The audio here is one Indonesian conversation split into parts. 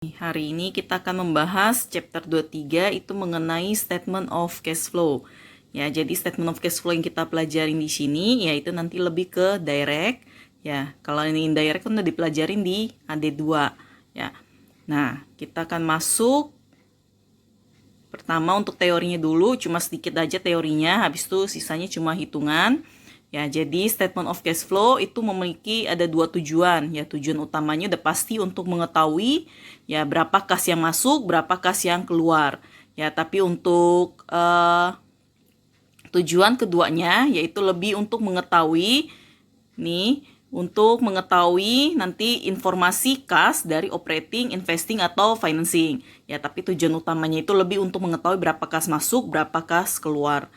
Hari ini kita akan membahas chapter 23 itu mengenai statement of cash flow. Ya, jadi statement of cash flow yang kita pelajarin di sini yaitu nanti lebih ke direct. Ya, kalau ini indirect kan udah dipelajarin di AD2. Ya. Nah, kita akan masuk pertama untuk teorinya dulu, cuma sedikit aja teorinya, habis itu sisanya cuma hitungan. Ya, jadi statement of cash flow itu memiliki ada dua tujuan. Ya, tujuan utamanya udah pasti untuk mengetahui ya berapa kas yang masuk, berapa kas yang keluar. Ya, tapi untuk tujuan keduanya yaitu lebih untuk mengetahui nanti informasi kas dari operating, investing atau financing. Ya, tapi tujuan utamanya itu lebih untuk mengetahui berapa kas masuk, berapa kas keluar.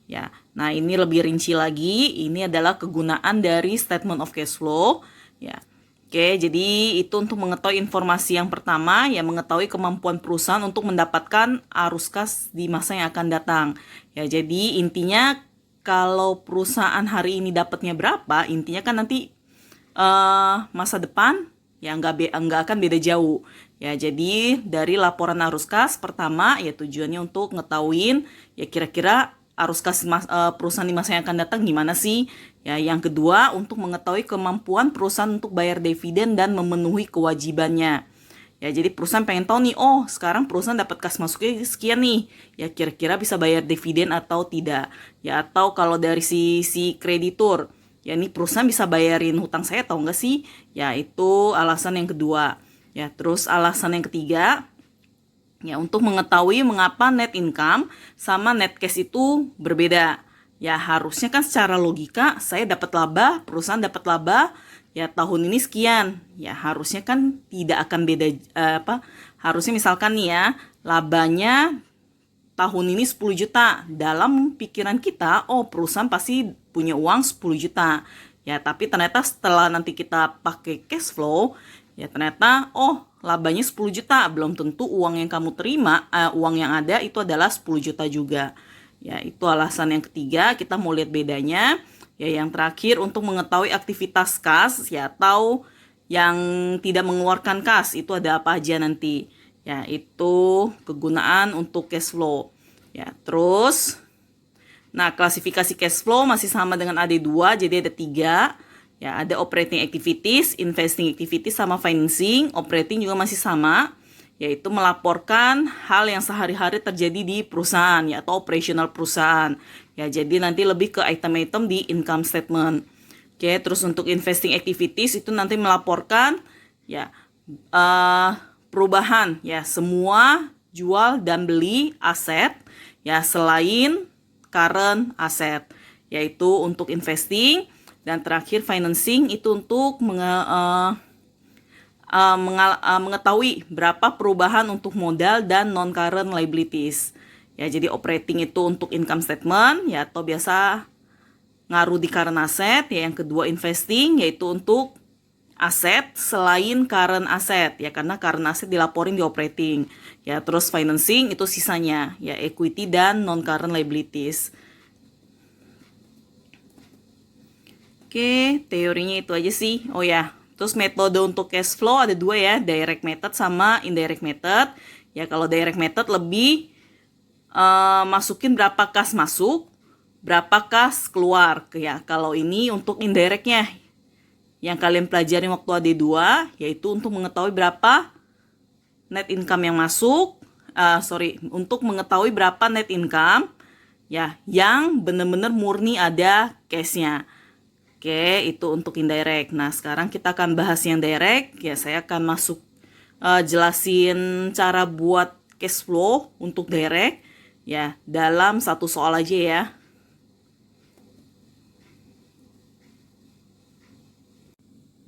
Ya, nah ini lebih rinci lagi. Ini adalah kegunaan dari statement of cash flow. Ya, oke. Jadi itu untuk mengetahui informasi yang pertama, ya mengetahui kemampuan perusahaan untuk mendapatkan arus kas di masa yang akan datang. Ya, jadi intinya kalau perusahaan hari ini dapatnya berapa, intinya kan nanti masa depan ya nggak akan beda jauh. Ya, jadi dari laporan arus kas pertama ya tujuannya untuk ngetahuin ya kira-kira arus kas perusahaan di masa yang akan datang gimana sih? Ya, yang kedua untuk mengetahui kemampuan perusahaan untuk bayar dividen dan memenuhi kewajibannya. Ya, jadi perusahaan pengen tahu nih, oh sekarang perusahaan dapat kas masuknya sekian nih. Ya, kira-kira bisa bayar dividen atau tidak. Ya, atau kalau dari sisi kreditur, ya ini perusahaan bisa bayarin hutang saya atau enggak sih? Ya, itu alasan yang kedua. Ya, terus alasan yang ketiga, ya, untuk mengetahui mengapa net income sama net cash itu berbeda. Ya, harusnya kan secara logika saya dapat laba, perusahaan dapat laba, ya tahun ini sekian. Ya, harusnya kan tidak akan beda harusnya misalkan nih ya, labanya tahun ini 10 juta. Dalam pikiran kita, oh perusahaan pasti punya uang 10 juta. Ya, tapi ternyata setelah nanti kita pakai cash flow, ya ternyata oh labanya 10 juta, belum tentu uang yang kamu terima, uang yang ada itu adalah 10 juta juga. Ya, itu alasan yang ketiga, kita mau lihat bedanya. Ya, yang terakhir untuk mengetahui aktivitas kas ya atau yang tidak mengeluarkan kas itu ada apa aja nanti. Ya, itu kegunaan untuk cash flow. Ya, terus nah, klasifikasi cash flow masih sama dengan AD2, jadi ada 3. Ya, ada operating activities, investing activities, sama financing. Operating juga masih sama, yaitu melaporkan hal yang sehari-hari terjadi di perusahaan, ya, atau operational perusahaan. Ya, jadi nanti lebih ke item-item di income statement. Oke, terus untuk investing activities itu nanti melaporkan, ya, perubahan, ya, semua jual dan beli aset, ya, selain current asset, yaitu untuk investing. Dan terakhir financing itu untuk mengetahui berapa perubahan untuk modal dan non-current liabilities. Ya, jadi operating itu untuk income statement, ya, atau biasa ngaruh di current asset. Ya, yang kedua investing yaitu untuk aset selain current asset, ya karena current asset dilaporin di operating. Ya, terus financing itu sisanya, ya equity dan non-current liabilities. Oke, teorinya itu aja sih. Oh ya, terus metode untuk cash flow ada 2 ya, direct method sama indirect method. Ya, kalau direct method lebih masukin berapa kas masuk, berapa kas keluar. Ya, kalau ini untuk indirectnya, yang kalian pelajarin waktu AD2, yaitu untuk mengetahui berapa net income yang masuk, untuk mengetahui berapa net income, ya, yang benar-benar murni ada cashnya. Oke, itu untuk indirect. Nah, sekarang kita akan bahas yang direct. Ya, saya akan masuk jelasin cara buat cash flow untuk direct. Ya, dalam satu soal aja ya.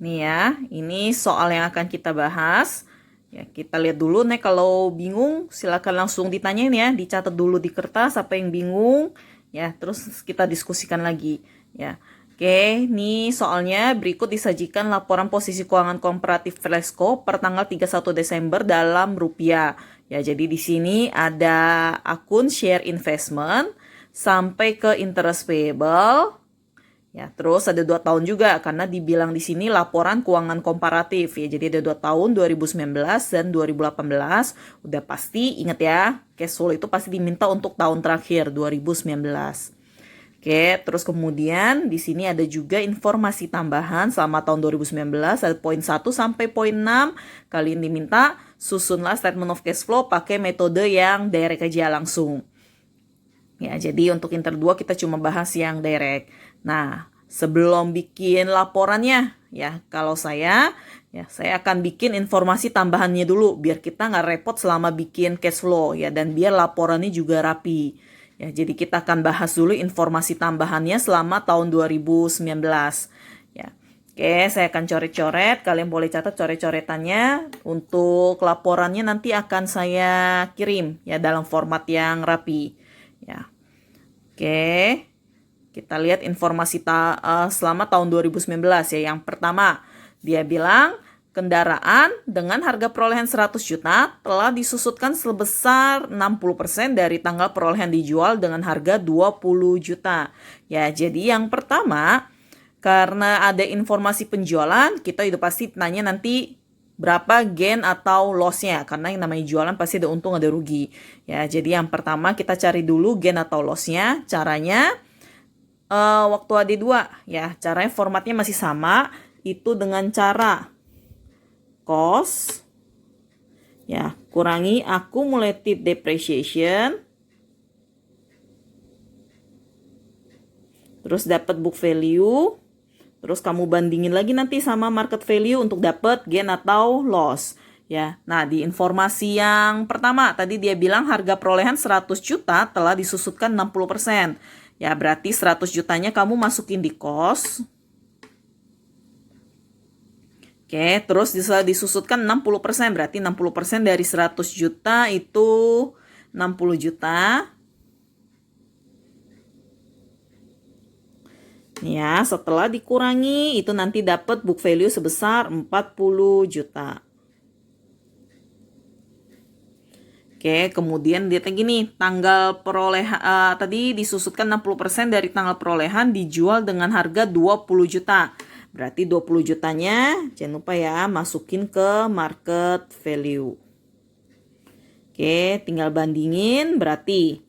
Nih ya, ini soal yang akan kita bahas. Ya, kita lihat dulu nih, kalau bingung silakan langsung ditanyain ya, dicatat dulu di kertas apa yang bingung. Ya, terus kita diskusikan lagi. Ya. Oke, nih soalnya berikut disajikan laporan posisi keuangan komparatif Flexco per tanggal 31 Desember dalam rupiah. Ya, jadi di sini ada akun share investment sampai ke interest payable. Ya, terus ada 2 tahun juga karena dibilang di sini laporan keuangan komparatif ya. Jadi ada 2 tahun 2019 dan 2018. Udah pasti ingat ya, cash flow itu pasti diminta untuk tahun terakhir 2019. Oke, terus kemudian di sini ada juga informasi tambahan selama tahun 2019 ada poin 1 sampai poin 6. Kalian diminta susunlah statement of cash flow pakai metode yang direct aja langsung. Ya, jadi untuk inter 2 kita cuma bahas yang direct. Nah, sebelum bikin laporannya, ya kalau saya akan bikin informasi tambahannya dulu biar kita nggak repot selama bikin cash flow ya dan biar laporannya juga rapi. Ya, jadi kita akan bahas dulu informasi tambahannya selama tahun 2019. Ya. Oke, saya akan coret-coret. Kalian boleh catat coret-coretannya. Untuk laporannya nanti akan saya kirim ya dalam format yang rapi. Ya. Oke. Kita lihat informasi selama tahun 2019 ya. Yang pertama, dia bilang kendaraan dengan harga perolehan 100 juta telah disusutkan sebesar 60% dari tanggal perolehan dijual dengan harga 20 juta. Ya, jadi yang pertama, karena ada informasi penjualan, kita itu pasti tanya nanti berapa gain atau loss-nya. Karena yang namanya jualan pasti ada untung ada rugi. Ya, jadi yang pertama kita cari dulu gain atau loss-nya. Caranya waktu AD2 ya, caranya formatnya masih sama, itu dengan cara cost ya kurangi accumulated depreciation, terus dapat book value, terus kamu bandingin lagi nanti sama market value untuk dapat gain atau loss ya. Nah, di informasi yang pertama tadi dia bilang harga perolehan 100 juta telah disusutkan 60%. Ya, berarti 100 jutanya kamu masukin di cost. Oke, terus disusutkan 60%. Berarti 60% dari 100 juta itu 60 juta. Ya, setelah dikurangi itu nanti dapat book value sebesar 40 juta. Oke, kemudian dia gini, tanggal perolehan tadi disusutkan 60% dari tanggal perolehan dijual dengan harga 20 juta. Berarti 20 jutanya jangan lupa ya masukin ke market value. Oke, tinggal bandingin berarti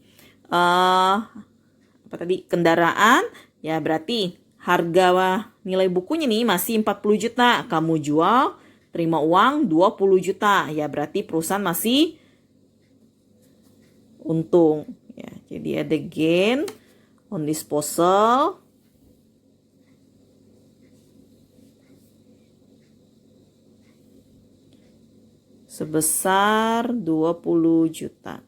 apa tadi kendaraan ya berarti harga nilai bukunya nih masih 40 juta, kamu jual terima uang 20 juta. Ya berarti perusahaan masih untung ya. Jadi ada gain on disposal sebesar 20 juta.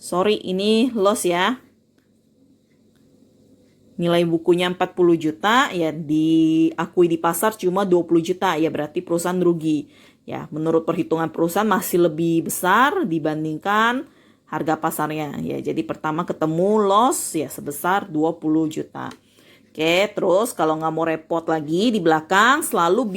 Sorry, ini loss ya. Nilai bukunya 40 juta ya diakui di pasar cuma 20 juta ya berarti perusahaan rugi. Ya, menurut perhitungan perusahaan masih lebih besar dibandingkan harga pasarnya. Ya, jadi pertama ketemu loss ya sebesar 20 juta. Oke, terus kalau nggak mau repot lagi di belakang selalu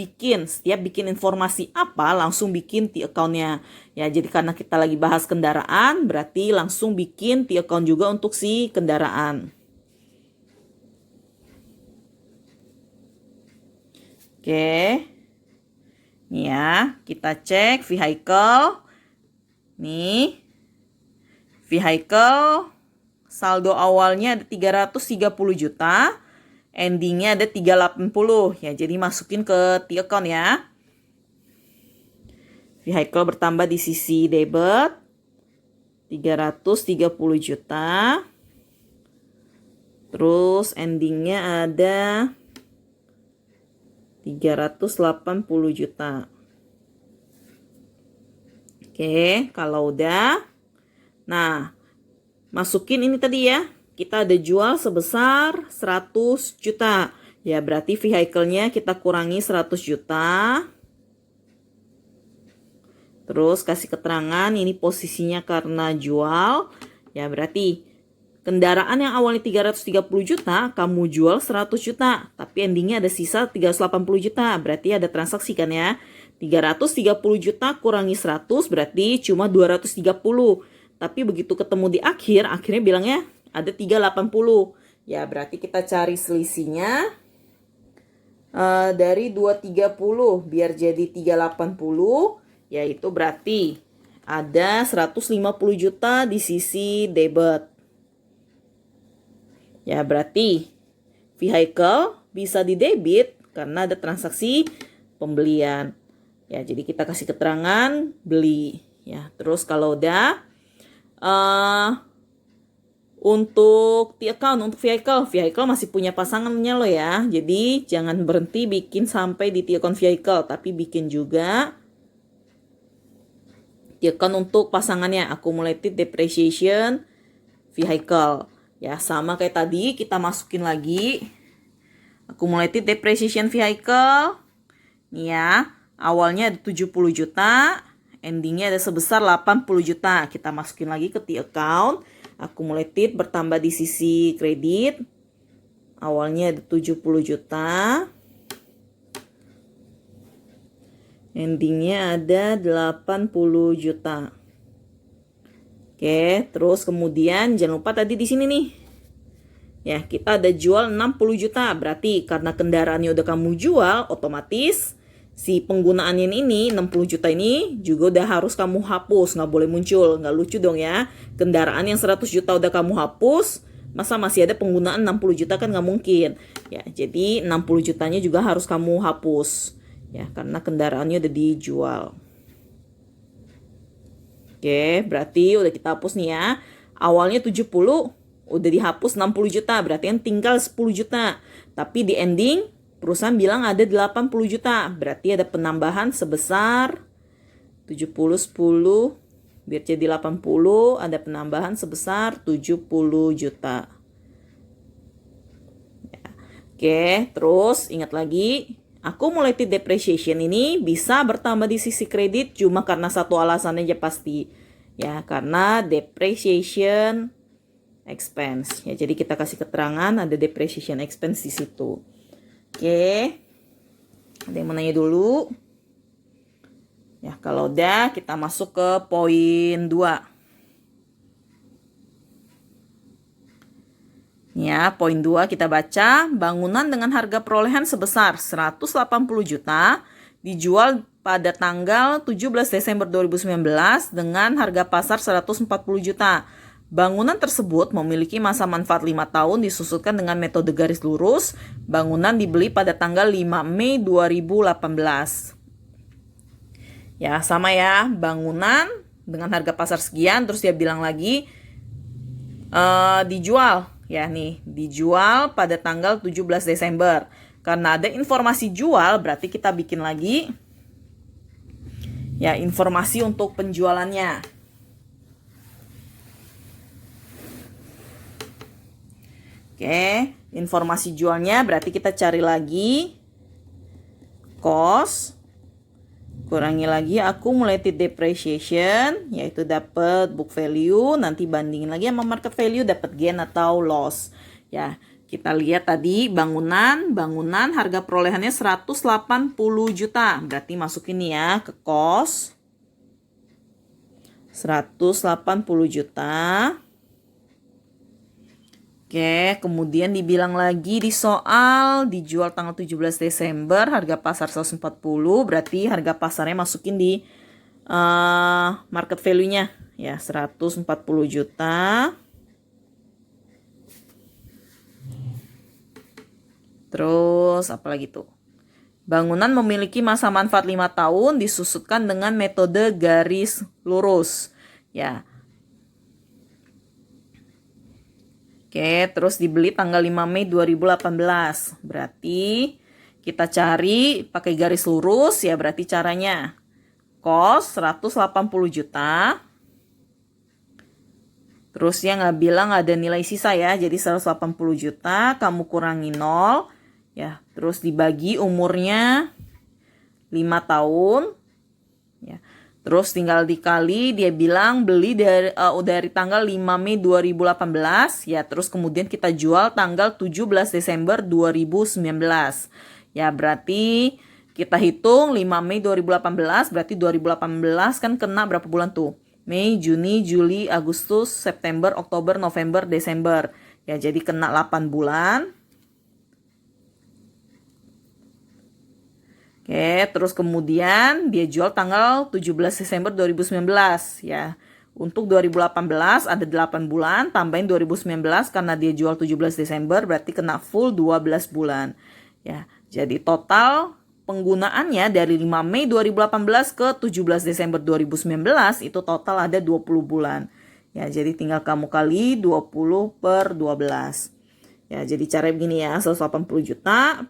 setiap bikin informasi apa langsung bikin T-account-nya. Ya, jadi karena kita lagi bahas kendaraan berarti langsung bikin T-account juga untuk si kendaraan. Oke. Nih ya, kita cek vehicle. Nih. Vehicle saldo awalnya ada 330 juta, endingnya ada 380 ya. Jadi masukin ke T-account ya. Vehicle bertambah di sisi debit 330 juta. Terus endingnya ada 380 juta. Oke, kalau udah. Nah, masukin ini tadi ya. Kita ada jual sebesar 100 juta. Ya, berarti vehicle-nya kita kurangi 100 juta. Terus kasih keterangan ini posisinya karena jual. Ya, berarti kendaraan yang awalnya 330 juta, kamu jual 100 juta. Tapi endingnya ada sisa 380 juta. Berarti ada transaksi kan ya. 330 juta kurangi 100 berarti cuma 230. Tapi begitu ketemu di akhirnya bilangnya ada 380. Ya, berarti kita cari selisihnya dari 230 biar jadi 380, yaitu berarti ada 150 juta di sisi debit. Ya, berarti vehicle bisa di debit karena ada transaksi pembelian. Ya, jadi kita kasih keterangan beli. Ya, terus kalau udah untuk the account, untuk vehicle masih punya pasangannya lo ya. Jadi jangan berhenti bikin sampai di the account vehicle, tapi bikin juga the account untuk pasangannya, accumulated depreciation vehicle. Ya, sama kayak tadi kita masukin lagi accumulated depreciation vehicle. Nih ya, awalnya ada 70 juta, endingnya ada sebesar 80 juta. Kita masukin lagi ke the account. Accumulated bertambah di sisi kredit. Awalnya ada 70 juta. Endingnya ada 80 juta. Oke, terus kemudian jangan lupa tadi di sini nih. Ya, kita ada jual 60 juta. Berarti karena kendaraannya udah kamu jual, otomatis si penggunaannya ini 60 juta ini juga udah harus kamu hapus, nggak boleh muncul. Nggak lucu dong ya. Kendaraan yang 100 juta udah kamu hapus, masa masih ada penggunaan 60 juta kan nggak mungkin. Ya, jadi 60 jutanya juga harus kamu hapus. Ya, karena kendaraannya udah dijual. Oke, berarti udah kita hapus nih ya. Awalnya 70, udah dihapus 60 juta, berarti yang tinggal 10 juta. Tapi di ending perusahaan bilang ada 80 juta. Berarti ada penambahan sebesar 70, 10, biar jadi 80, ada penambahan sebesar 70 juta. Ya. Oke, terus ingat lagi, accumulated depreciation ini bisa bertambah di sisi kredit cuma karena satu alasan aja pasti. Ya, karena depreciation expense. Ya, jadi kita kasih keterangan ada depreciation expense di situ. Oke. Ada yang mau nanya dulu? Ya, kalau udah kita masuk ke poin 2. Ya, poin 2 kita baca, bangunan dengan harga perolehan sebesar 180 juta dijual pada tanggal 17 Desember 2019 dengan harga pasar 140 juta. Bangunan tersebut memiliki masa manfaat 5 tahun disusutkan dengan metode garis lurus. Bangunan dibeli pada tanggal 5 Mei 2018. Ya, sama ya, bangunan dengan harga pasar sekian, terus dia bilang lagi dijual. Ya nih, dijual pada tanggal 17 Desember. Karena ada informasi jual, berarti kita bikin lagi ya informasi untuk penjualannya. Oke, informasi jualnya berarti kita cari lagi cost, kurangi lagi accumulated depreciation, yaitu dapat book value, nanti bandingin lagi sama market value, dapat gain atau loss. Ya, kita lihat tadi bangunan harga perolehannya 180 juta. Berarti masukin nih ya ke cost 180 juta. Oke, kemudian dibilang lagi di soal dijual tanggal 17 Desember, harga pasar 140, berarti harga pasarnya masukin di market value-nya ya 140 juta. Terus apa lagi tuh? Bangunan memiliki masa manfaat 5 tahun disusutkan dengan metode garis lurus. Ya. Oke, terus dibeli tanggal 5 Mei 2018. Berarti kita cari pakai garis lurus ya, berarti caranya cost 180 juta. Terus dia nggak bilang ada nilai sisa ya, jadi 180 juta kamu kurangi 0 ya, terus dibagi umurnya 5 tahun ya. Terus tinggal dikali, dia bilang beli dari tanggal 5 Mei 2018 ya, terus kemudian kita jual tanggal 17 Desember 2019. Ya, berarti kita hitung 5 Mei 2018, berarti 2018 kan kena berapa bulan tuh? Mei, Juni, Juli, Agustus, September, Oktober, November, Desember. Ya, jadi kena 8 bulan. Oke, terus kemudian dia jual tanggal 17 Desember 2019 ya. Untuk 2018 ada 8 bulan, tambahin 2019 karena dia jual 17 Desember berarti kena full 12 bulan. Ya, jadi total penggunaannya dari 5 Mei 2018 ke 17 Desember 2019 itu total ada 20 bulan. Ya, jadi tinggal kamu kali 20 per 12. Ya, jadi cara begini ya, 180 juta,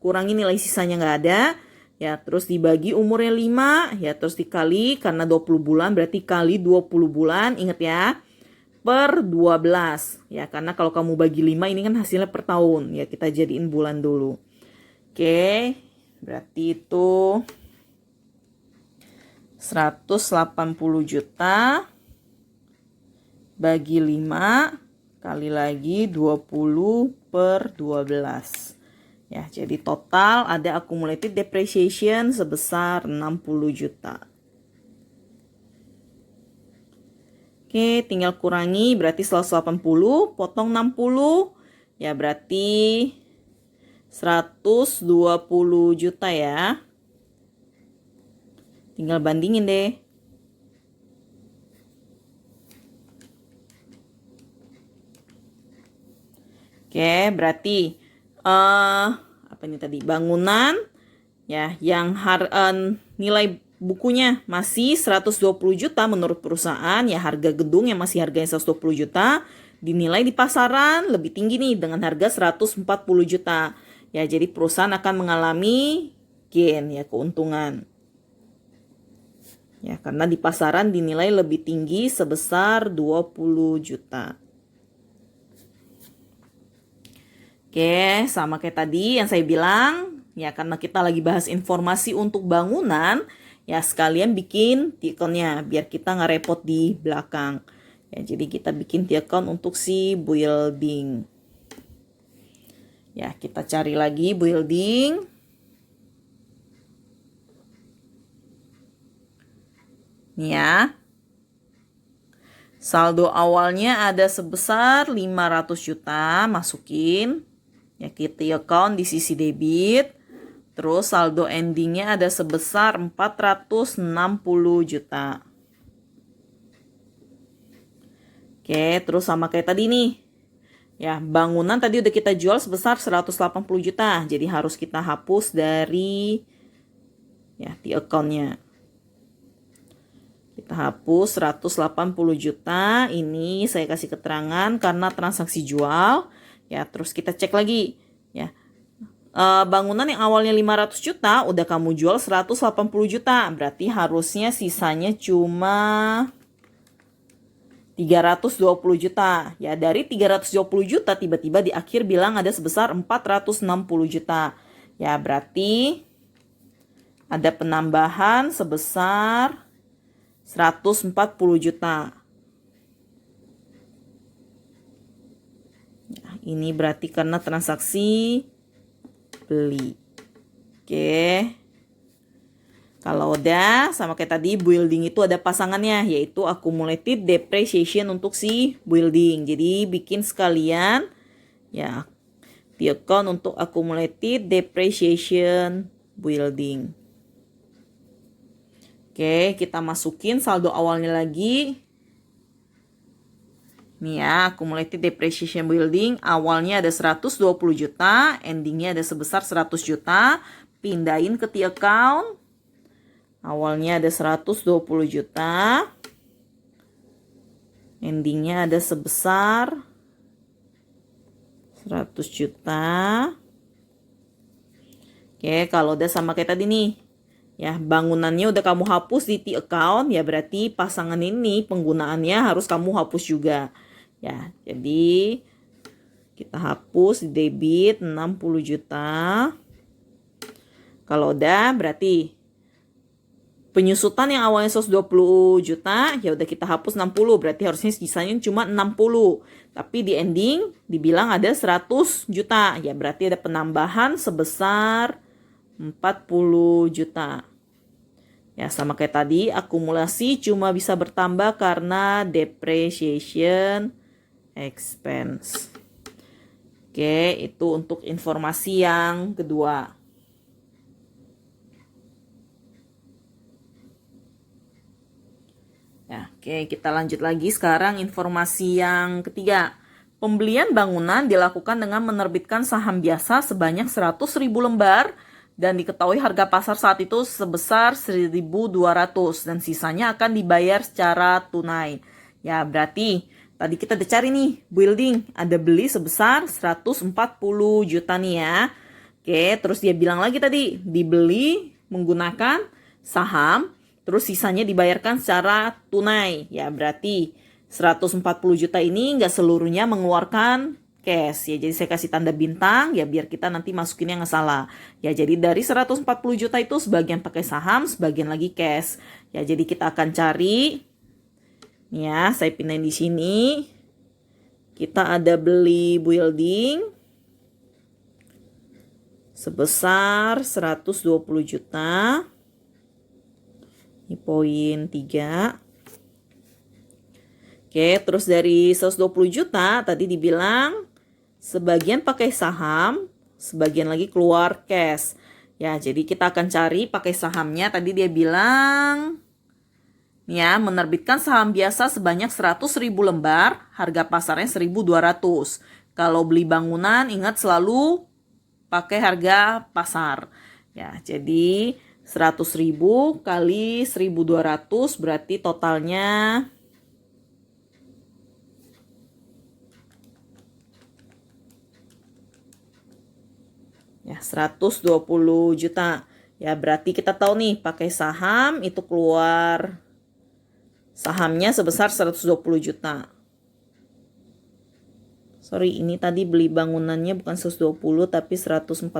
kurangi nilai sisanya nggak ada, ya, terus dibagi umurnya 5, ya, terus dikali, karena 20 bulan berarti kali 20 bulan, ingat ya, per 12. Ya, karena kalau kamu bagi 5 ini kan hasilnya per tahun, ya, kita jadiin bulan dulu. Oke, berarti itu 180 juta bagi 5 kali lagi 20 per 12. Ya, jadi total ada accumulated depreciation sebesar 60 juta. Oke, tinggal kurangi berarti 180 potong 60 ya berarti 120 juta ya. Tinggal bandingin deh. Oke, berarti apa ini tadi? Bangunan ya yang nilai bukunya masih 120 juta menurut perusahaan, ya harga gedung yang masih harganya 120 juta dinilai di pasaran lebih tinggi nih dengan harga 140 juta. Ya, jadi perusahaan akan mengalami gain ya, keuntungan. Ya, karena di pasaran dinilai lebih tinggi sebesar 20 juta. Oke, sama kayak tadi yang saya bilang, ya karena kita lagi bahas informasi untuk bangunan, ya sekalian bikin T-account-nya biar kita nggak repot di belakang. Ya, jadi kita bikin T-account untuk si building. Ya, kita cari lagi building. Nih ya. Saldo awalnya ada sebesar 500 juta, masukin. Ya, kita account di sisi debit. Terus saldo endingnya ada sebesar 460 juta. Oke, terus sama kayak tadi nih. Ya, bangunan tadi udah kita jual sebesar 180 juta. Jadi harus kita hapus dari ya di account-nya. Kita hapus 180 juta. Ini saya kasih keterangan karena transaksi jual. Ya, terus kita cek lagi. Ya, bangunan yang awalnya 500 juta udah kamu jual 180 juta. Berarti harusnya sisanya cuma 320 juta. Ya, dari 320 juta tiba-tiba di akhir bilang ada sebesar 460 juta. Ya, berarti ada penambahan sebesar 140 juta. Ya, ini berarti karena transaksi beli. Oke. Kalau udah sama kayak tadi, building itu ada pasangannya, yaitu accumulated depreciation untuk si building. Jadi bikin sekalian ya di account untuk accumulated depreciation building. Oke, kita masukin saldo awalnya lagi. Nih ya, accumulated depreciation building awalnya ada 120 juta, endingnya ada sebesar 100 juta. Pindahin ke T account. Awalnya ada 120 juta. Endingnya ada sebesar 100 juta. Oke, kalau udah sama kayak tadi nih. Ya, bangunannya udah kamu hapus di T account, ya berarti pasangan ini penggunaannya harus kamu hapus juga. Ya, jadi kita hapus di debit 60 juta. Kalau udah berarti penyusutan yang awalnya 120 juta, ya udah kita hapus 60, berarti harusnya sisanya cuma 60. Tapi di ending dibilang ada 100 juta, ya berarti ada penambahan sebesar 40 juta. Ya, sama kayak tadi, akumulasi cuma bisa bertambah karena depreciation expense. Oke, itu untuk informasi yang kedua. Ya, oke, kita lanjut lagi sekarang informasi yang ketiga. Pembelian bangunan dilakukan dengan menerbitkan saham biasa sebanyak 100.000 lembar dan diketahui harga pasar saat itu sebesar 1.200 dan sisanya akan dibayar secara tunai. Ya, berarti tadi kita udah cari nih, building ada beli sebesar 140 juta nih ya. Oke, terus dia bilang lagi tadi, dibeli menggunakan saham, terus sisanya dibayarkan secara tunai. Ya, berarti 140 juta ini nggak seluruhnya mengeluarkan cash. Ya, jadi saya kasih tanda bintang, ya biar kita nanti masukinnya nggak salah. Ya, jadi dari 140 juta itu sebagian pakai saham, sebagian lagi cash. Ya, jadi kita akan cari. Ya, saya pindahin di sini. Kita ada beli building sebesar 120 juta. Ini poin 3. Oke, terus dari 120 juta tadi dibilang sebagian pakai saham, sebagian lagi keluar cash. Ya, jadi kita akan cari pakai sahamnya. Tadi dia bilang ya, menerbitkan saham biasa sebanyak 100.000 lembar, harga pasarnya 1.200. Kalau beli bangunan ingat selalu pakai harga pasar. Ya, jadi 100.000 kali 1.200 berarti totalnya ya 120 juta. Ya, berarti kita tahu nih pakai saham itu keluar sahamnya sebesar 120 juta. Sorry, ini tadi beli bangunannya bukan 120 tapi 140.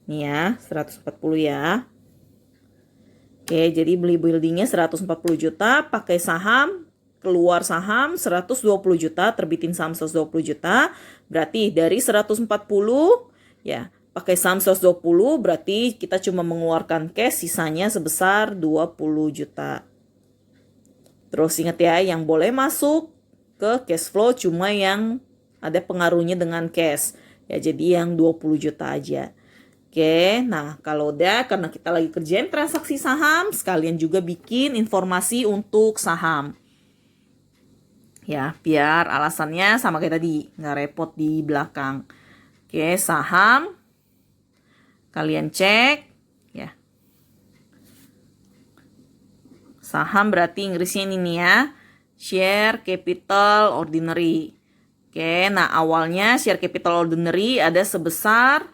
Nih ya, 140 ya. Oke, jadi beli buildingnya 140 juta, pakai saham, keluar saham 120 juta, terbitin saham 120 juta. Berarti dari 140 ya, pakai saham 120 berarti kita cuma mengeluarkan cash sisanya sebesar 20 juta. Terus ingat ya, yang boleh masuk ke cash flow cuma yang ada pengaruhnya dengan cash. Ya, jadi yang 20 juta aja. Oke, nah kalau udah, karena kita lagi kerjain transaksi saham, sekalian juga bikin informasi untuk saham. Ya, biar alasannya sama kayak tadi, nggak repot di belakang. Oke, saham, kalian cek, ya. Saham berarti Inggrisnya ini nih ya, share capital ordinary. Oke, nah awalnya share capital ordinary ada sebesar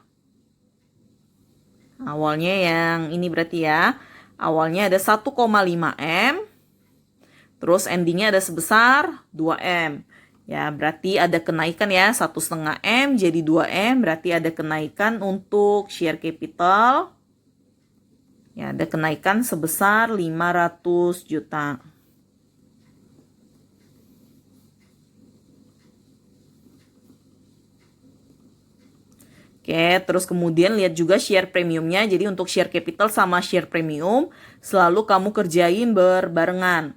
awalnya yang ini berarti ya. Awalnya ada 1,5 M. Terus endingnya ada sebesar 2 M. Ya, berarti ada kenaikan ya. 1,5 M jadi 2 M. Berarti ada kenaikan untuk share capital. Ya, ada kenaikan sebesar 500 juta. Oke, terus kemudian lihat juga share premiumnya. Jadi untuk share capital sama share premium selalu kamu kerjain berbarengan.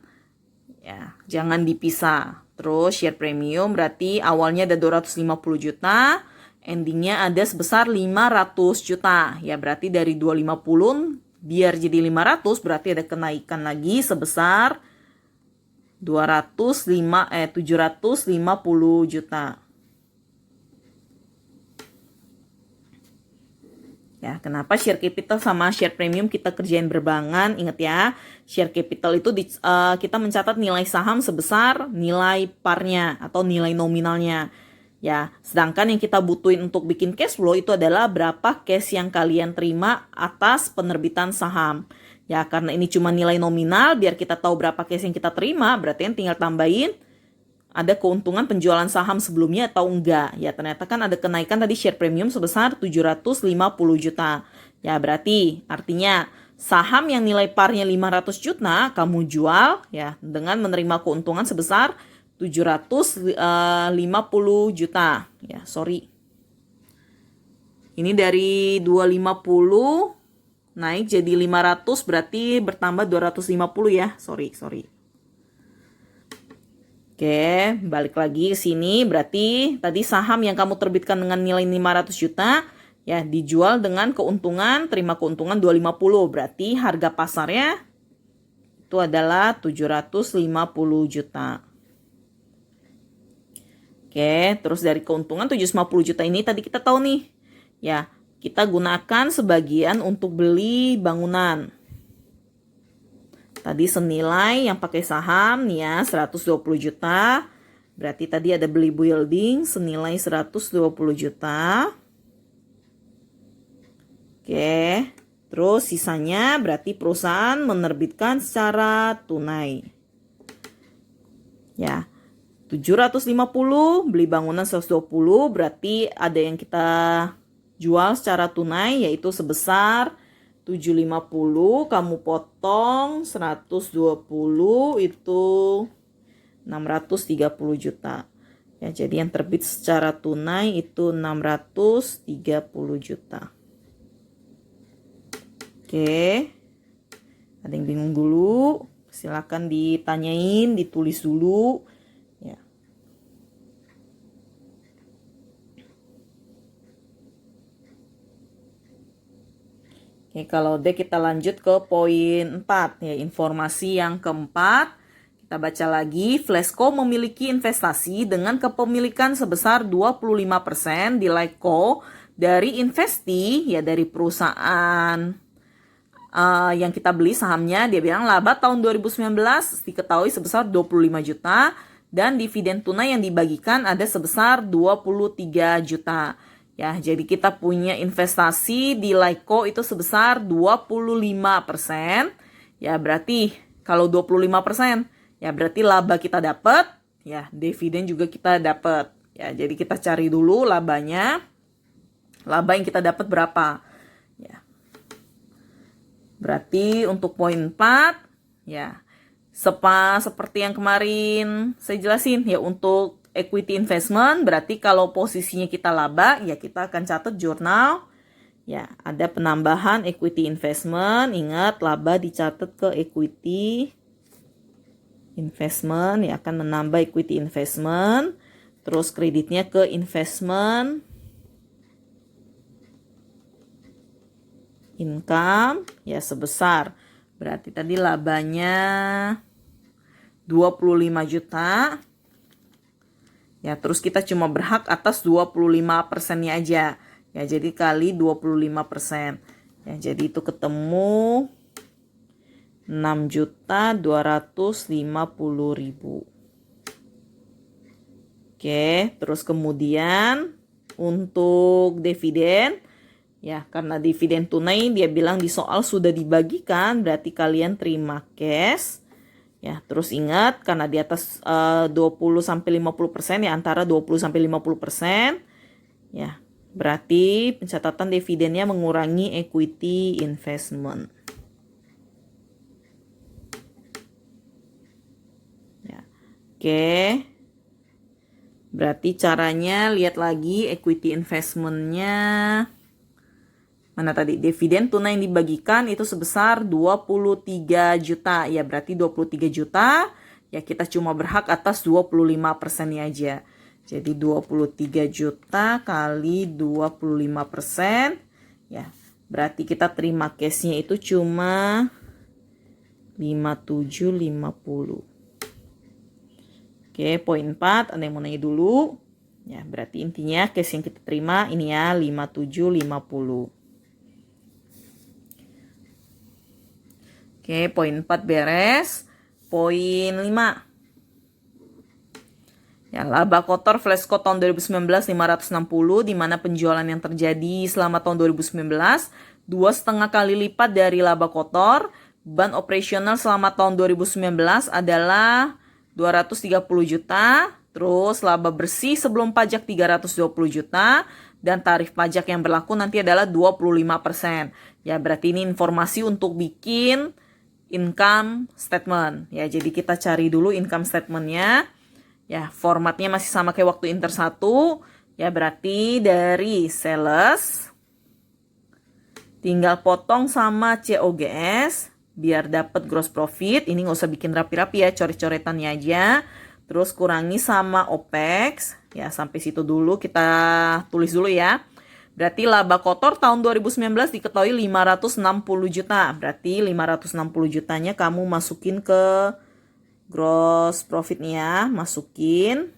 Ya, jangan dipisah. Terus share premium berarti awalnya ada 250 juta, endingnya ada sebesar 500 juta. Ya, berarti dari 250 biar jadi 500 berarti ada kenaikan lagi sebesar 750 juta. Ya, kenapa share capital sama share premium kita kerjain berbarengan? Ingat ya, share capital itu kita mencatat nilai saham sebesar nilai parnya atau nilai nominalnya. Ya, sedangkan yang kita butuhin untuk bikin cash flow itu adalah berapa cash yang kalian terima atas penerbitan saham. Ya, karena ini cuma nilai nominal, biar kita tahu berapa cash yang kita terima, berarti yang tinggal tambahin ada keuntungan penjualan saham sebelumnya atau enggak. Ya, ternyata kan ada kenaikan tadi share premium sebesar 750 juta. Ya, berarti artinya saham yang nilai parnya 500 juta kamu jual ya dengan menerima keuntungan sebesar 750 juta. Ya, sorry. Ini dari 250 naik jadi 500 berarti bertambah 250 ya. Sorry. Oke, balik lagi ke sini. Berarti tadi saham yang kamu terbitkan dengan nilai 500 juta ya dijual dengan keuntungan, terima keuntungan 250. Berarti harga pasarnya itu adalah 750 juta. Oke, terus dari keuntungan 750 juta ini tadi kita tahu nih. Ya, kita gunakan sebagian untuk beli bangunan. Tadi senilai yang pakai saham nih ya 120 juta. Berarti tadi ada beli building senilai 120 juta. Oke. Terus sisanya berarti perusahaan menerbitkan secara tunai. Ya. 750 beli bangunan 120 berarti ada yang kita jual secara tunai yaitu sebesar 750 kamu potong 120 itu 630 juta. Ya, jadi yang terbit secara tunai itu 630 juta. Oke. Ada yang bingung dulu? Silakan ditanyain, ditulis dulu. Ya. Oke, kalau udah kita lanjut ke poin 4 ya, informasi yang keempat. Kita baca lagi, Flesco memiliki investasi dengan kepemilikan sebesar 25% di Likeco dari investi ya dari perusahaan yang kita beli sahamnya. Dia bilang laba tahun 2019 diketahui sebesar 25 juta dan dividen tunai yang dibagikan ada sebesar 23 juta. Ya, jadi kita punya investasi di Likeco itu sebesar 25%. Ya, berarti kalau 25%, ya berarti laba kita dapat, ya dividen juga kita dapat. Ya, jadi kita cari dulu labanya. Laba yang kita dapat berapa? Ya. Berarti untuk poin 4, ya seperti yang kemarin saya jelasin ya untuk equity investment berarti kalau posisinya kita laba ya kita akan catat jurnal ya ada penambahan equity investment. Ingat laba dicatat ke equity investment ya akan menambah equity investment. Terus kreditnya ke investment income ya sebesar berarti tadi labanya 25 juta. Ya, terus kita cuma berhak atas 25%-nya aja. Ya, jadi kali 25%. Ya, jadi itu ketemu 6.250.000. Oke, terus kemudian untuk dividen ya, karena dividen tunai dia bilang di soal sudah dibagikan, berarti kalian terima cash. Ya, terus ingat karena di atas 20-50% ya antara 20-50%. Ya, berarti pencatatan dividennya mengurangi equity investment. Ya. Oke. Berarti caranya lihat lagi equity investmentnya. Mana tadi? Dividen tunai yang dibagikan itu sebesar 23 juta. Ya berarti 23 juta. Ya kita cuma berhak atas 25%-nya aja. Jadi 23 juta kali 25%. Ya berarti kita terima cashnya itu cuma 5750. Oke, poin 4. Ada yang mau nanya dulu? Ya berarti intinya cash yang kita terima ini ya 5750. Oke, poin 4 beres. Poin 5. Ya, laba kotor Flesco tahun 2019 560 di mana penjualan yang terjadi selama tahun 2019 2,5 kali lipat dari laba kotor. Beban operasional selama tahun 2019 adalah 230 juta. Terus laba bersih sebelum pajak 320 juta. Dan tarif pajak yang berlaku nanti adalah 25%. Ya, berarti ini informasi untuk bikin income statement. Ya, jadi kita cari dulu income statementnya. Ya, formatnya masih sama kayak waktu Inter 1. Ya, berarti dari sales tinggal potong sama COGS biar dapat gross profit. Ini nggak usah bikin rapi-rapi ya, coret-coretannya aja. Terus kurangi sama OPEX. Ya, sampai situ dulu kita tulis dulu ya. Berarti laba kotor tahun 2019 diketahui 560 juta. Berarti 560 jutanya kamu masukin ke gross profitnya, masukin.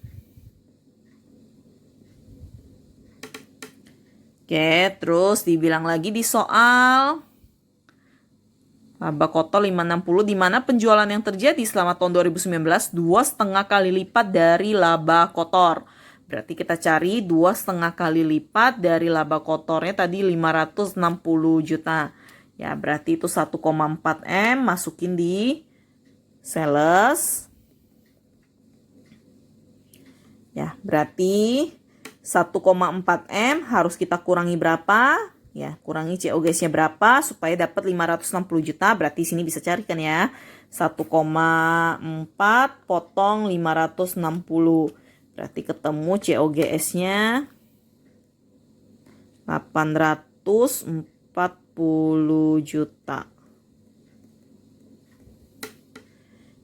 Oke, terus dibilang lagi di soal laba kotor 560 di mana penjualan yang terjadi selama tahun 2019 2,5 kali lipat dari laba kotor. Berarti kita cari 2,5 kali lipat dari laba kotornya tadi 560 juta. Ya, berarti itu 1,4 M masukin di sales. Ya, berarti 1,4 M harus kita kurangi berapa? Ya, kurangi COGS-nya berapa supaya dapat 560 juta. Berarti sini bisa carikan ya. 1,4 potong 560. Berarti ketemu COGS-nya 840 juta.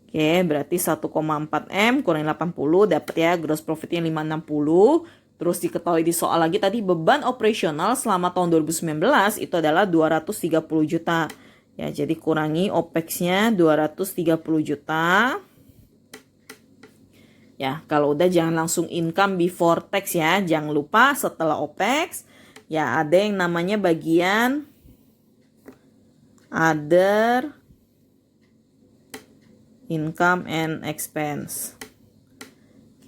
Oke, berarti 1,4 M kurangi 80 dapat ya gross profitnya 560. Terus diketahui di soal lagi tadi beban operasional selama tahun 2019 itu adalah 230 juta. Ya, jadi kurangi OPEX-nya 230 juta. Ya, kalau udah jangan langsung income before tax ya. Jangan lupa setelah OPEX, ya ada yang namanya bagian other income and expense.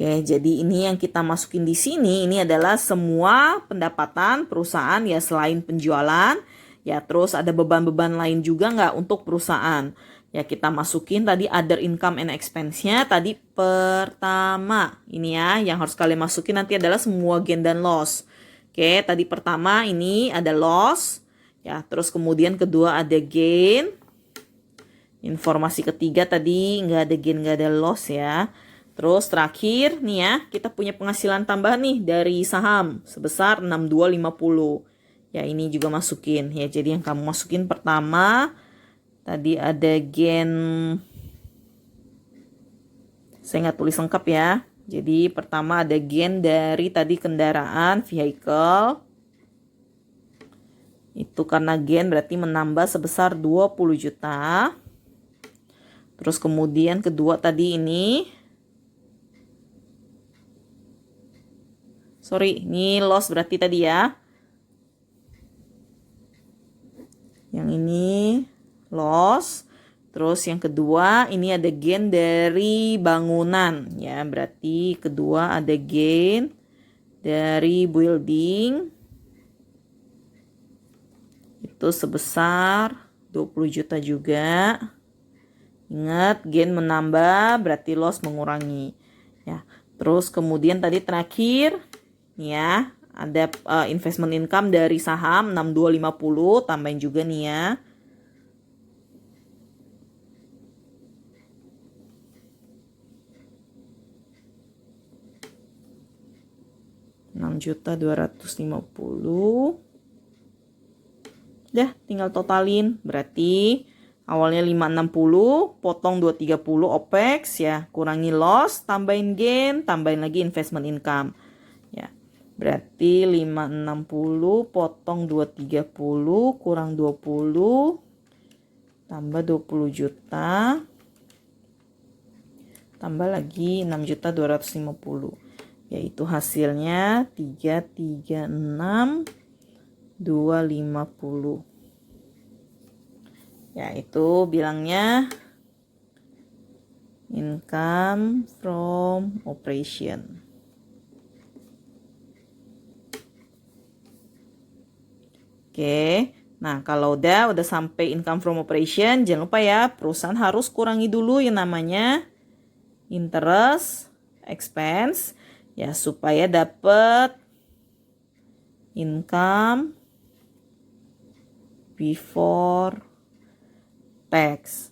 Oke, jadi ini yang kita masukin di sini, ini adalah semua pendapatan perusahaan ya selain penjualan. Ya, terus ada beban-beban lain juga nggak untuk perusahaan. Ya, kita masukin tadi other income and expense-nya. Tadi pertama, ini ya, yang harus kalian masukin nanti adalah semua gain dan loss. Oke, tadi pertama ini ada loss. Ya, terus kemudian kedua ada gain. Informasi ketiga tadi nggak ada gain, nggak ada loss ya. Terus terakhir nih ya, kita punya penghasilan tambahan nih dari saham sebesar 6250. Ya, ini juga masukin. Ya, jadi yang kamu masukin pertama tadi ada gain, saya nggak tulis lengkap ya. Jadi pertama ada gain dari tadi kendaraan, vehicle. Itu karena gain berarti menambah sebesar 20 juta. Terus kemudian kedua tadi ini. Sorry, ini loss berarti tadi ya. Yang ini loss. Terus yang kedua ini ada gain dari bangunan ya, berarti kedua ada gain dari building itu sebesar 20 juta juga. Ingat, gain menambah berarti loss mengurangi ya. Terus kemudian tadi terakhir ya ada investment income dari saham 6250, tambahin juga nih ya. 6.250. Udah, tinggal totalin. Berarti awalnya 560, potong 230 OPEX ya, kurangi loss, tambahin gain, tambahin lagi investment income. Ya. Berarti 560 potong 230 kurang 20 tambah 20 juta. Tambah lagi 6.250. Yaitu hasilnya 336.250. Ya, itu bilangnya income from operation. Oke, nah kalau udah sampai income from operation, jangan lupa ya, perusahaan harus kurangi dulu yang namanya interest expense ya, supaya dapat income before tax.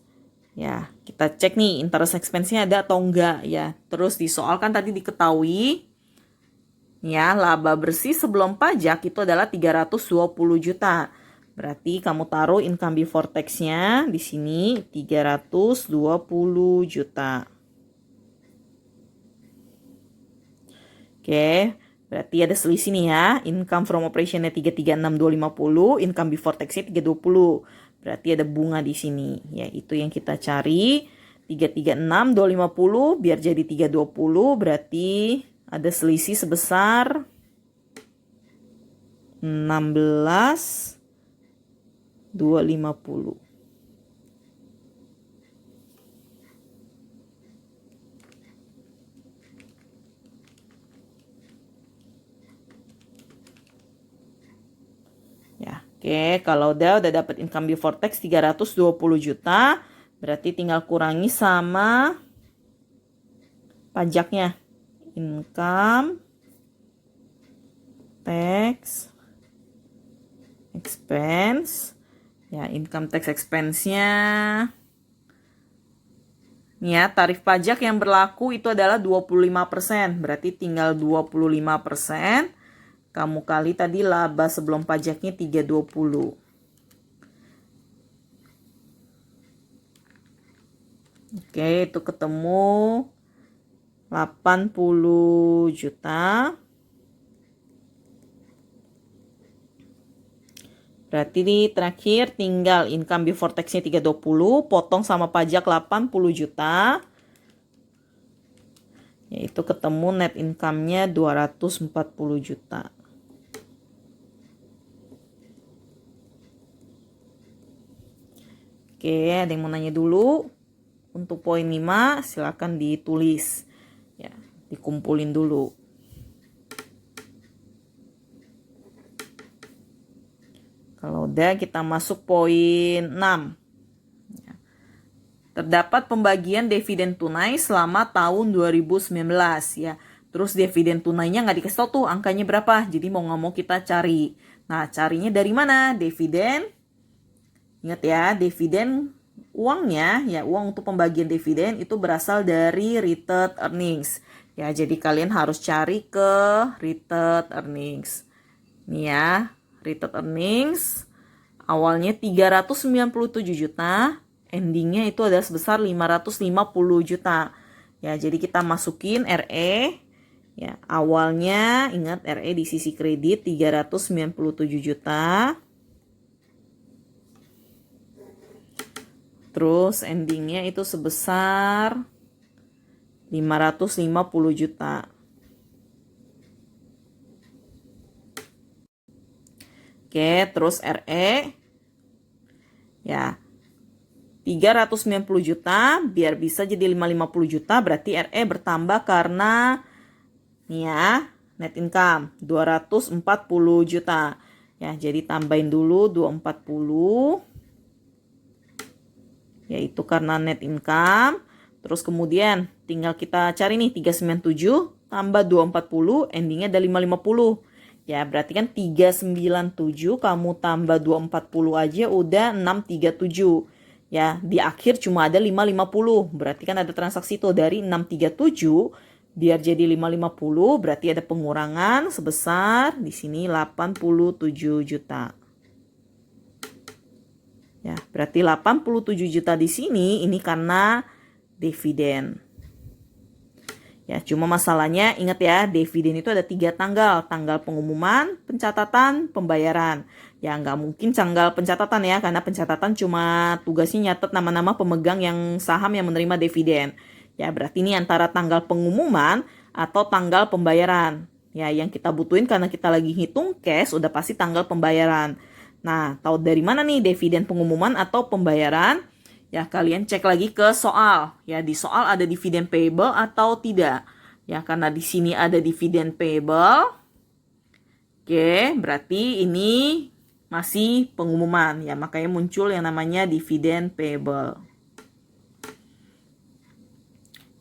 Ya, kita cek nih interest expense-nya ada atau enggak ya. Terus di soal kan tadi diketahui ya, laba bersih sebelum pajak itu adalah 320 juta. Berarti kamu taruh income before tax-nya di sini 320 juta. Oke, berarti ada selisih nih ya. Income from operation-nya 336.250, income before tax-nya 320. Berarti ada bunga di sini. Ya, itu yang kita cari. 336.250 biar jadi 320, berarti ada selisih sebesar 16.250. Ya, oke, kalau udah dapat income before tax 320 juta, berarti tinggal kurangi sama pajaknya. Income tax expense. Ya, income tax expense-nya. Nih ya, tarif pajak yang berlaku itu adalah 25%. Berarti tinggal 25%. Kamu kali tadi laba sebelum pajaknya 320. Oke, itu ketemu 80 juta. Berarti di terakhir tinggal income before tax-nya 320, potong sama pajak 80 juta. Yaitu ketemu net income-nya 240 juta. Oke, ada yang mau nanya dulu? Untuk poin 5 silakan ditulis. Ya, dikumpulin dulu. Kalau udah kita masuk poin 6. Ya. Terdapat pembagian dividen tunai selama tahun 2019 ya. Terus dividen tunainya nggak dikasih tau tuh angkanya berapa. Jadi mau nggak mau kita cari. Nah, carinya dari mana? Dividen. Ingat ya, dividen uangnya ya, uang untuk pembagian dividen itu berasal dari retained earnings. Ya, jadi kalian harus cari ke retained earnings. Nih ya, retained earnings awalnya 397 juta, endingnya itu adalah sebesar 550 juta. Ya, jadi kita masukin RE. Ya, awalnya ingat RE di sisi kredit 397 juta. Terus endingnya itu sebesar 550 juta. Oke, terus RE ya 390 juta biar bisa jadi 550 juta, berarti RE bertambah karena nih ya, net income 240 juta. Ya, jadi tambahin dulu 240. Yaitu karena net income. Terus kemudian tinggal kita cari nih 397 tambah 240, endingnya ada 550. Ya, berarti kan 397 kamu tambah 240 aja udah 637. Ya, di akhir cuma ada 550. Berarti kan ada transaksi tuh dari 637 biar jadi 550, berarti ada pengurangan sebesar di sini 87 juta. Ya, berarti 87 juta di sini ini karena dividen. Ya, cuma masalahnya ingat ya, dividen itu ada 3 tanggal. Tanggal pengumuman, pencatatan, pembayaran. Ya, nggak mungkin tanggal pencatatan ya, karena pencatatan cuma tugasnya nyatet nama-nama pemegang yang saham yang menerima dividen. Ya, berarti ini antara tanggal pengumuman atau tanggal pembayaran. Ya, yang kita butuhin karena kita lagi hitung cash, udah pasti tanggal pembayaran. Nah, tahu dari mana nih dividen pengumuman atau pembayaran? Ya, kalian cek lagi ke soal. Ya, di soal ada dividen payable atau tidak. Ya, karena di sini ada dividen payable. Oke, berarti ini masih pengumuman. Ya, makanya muncul yang namanya dividen payable.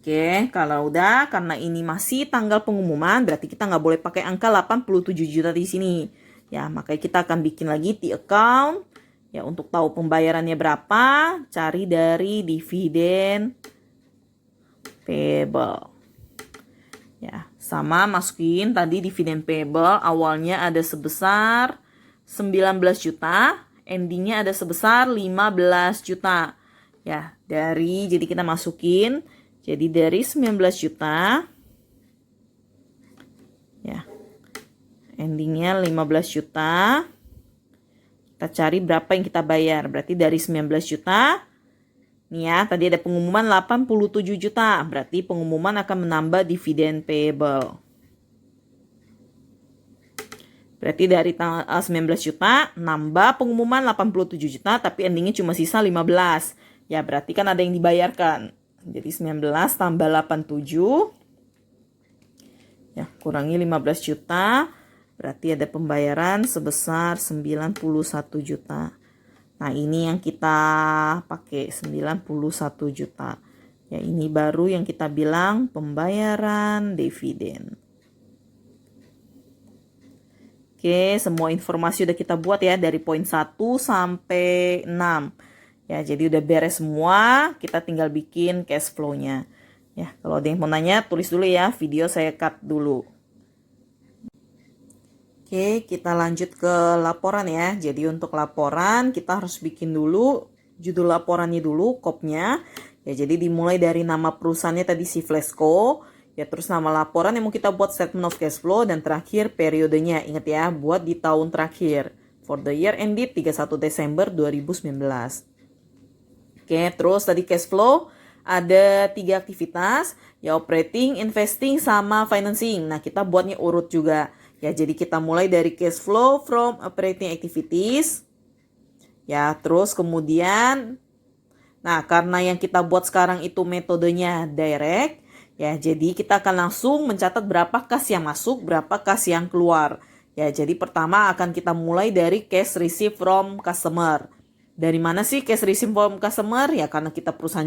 Oke, kalau udah, karena ini masih tanggal pengumuman, berarti kita nggak boleh pakai angka 87 juta di sini. Ya, makanya kita akan bikin lagi di account. Ya, untuk tahu pembayarannya berapa, cari dari dividen payable. Ya, sama masukin tadi dividen payable awalnya ada sebesar 19 juta, endingnya ada sebesar 15 juta. Ya, jadi kita masukin, jadi dari 19 juta Endingnya 15 juta. Kita cari berapa yang kita bayar. Berarti dari 19 juta. Nih ya, tadi ada pengumuman 87 juta. Berarti pengumuman akan menambah dividen payable. Berarti dari 19 juta, nambah pengumuman 87 juta, tapi endingnya cuma sisa 15. Ya, berarti kan ada yang dibayarkan. Jadi 19 tambah 87. Ya, kurangi 15 juta. Berarti ada pembayaran sebesar 91 juta. Nah, ini yang kita pakai 91 juta. Ya, ini baru yang kita bilang pembayaran dividen. Oke, semua informasi udah kita buat ya dari poin 1 sampai 6. Ya, jadi udah beres semua, kita tinggal bikin cash flow-nya. Ya, kalau ada yang mau nanya, tulis dulu ya, video saya cut dulu. Oke, kita lanjut ke laporan ya. Jadi untuk laporan, kita harus bikin dulu judul laporannya dulu, kopnya. Ya, jadi dimulai dari nama perusahaannya tadi si Flesco. Ya, terus nama laporan yang mau kita buat statement of cash flow, dan terakhir periodenya. Ingat ya, buat di tahun terakhir. For the year ended 31 Desember 2019. Oke, terus tadi cash flow ada 3 aktivitas. Ya, operating, investing, sama financing. Nah, kita buatnya urut juga. Ya, jadi kita mulai dari cash flow from operating activities. Ya, terus kemudian, nah karena yang kita buat sekarang itu metodenya direct. Ya, jadi kita akan langsung mencatat berapa kas yang masuk, berapa kas yang keluar. Ya, jadi pertama akan kita mulai dari cash receive from customer. Dari mana sih cash receive from customer? Ya, karena kita perusahaan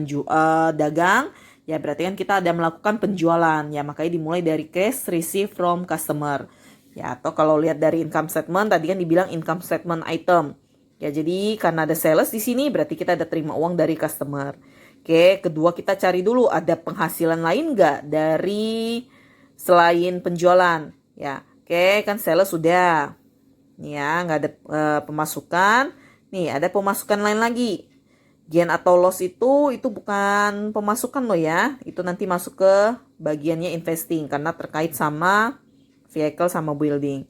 dagang, ya berarti kan kita ada melakukan penjualan. Ya, makanya dimulai dari cash receive from customer. Ya, atau kalau lihat dari income statement, tadi kan dibilang income statement item. Ya, jadi karena ada sales di sini, berarti kita ada terima uang dari customer. Oke, kedua kita cari dulu ada penghasilan lain nggak dari selain penjualan. Ya, oke kan sales sudah. Nih ya, nggak ada pemasukan. Nih, ada pemasukan lain lagi. Gain atau loss itu bukan pemasukan loh ya. Itu nanti masuk ke bagiannya investing karena terkait sama vehicle sama building.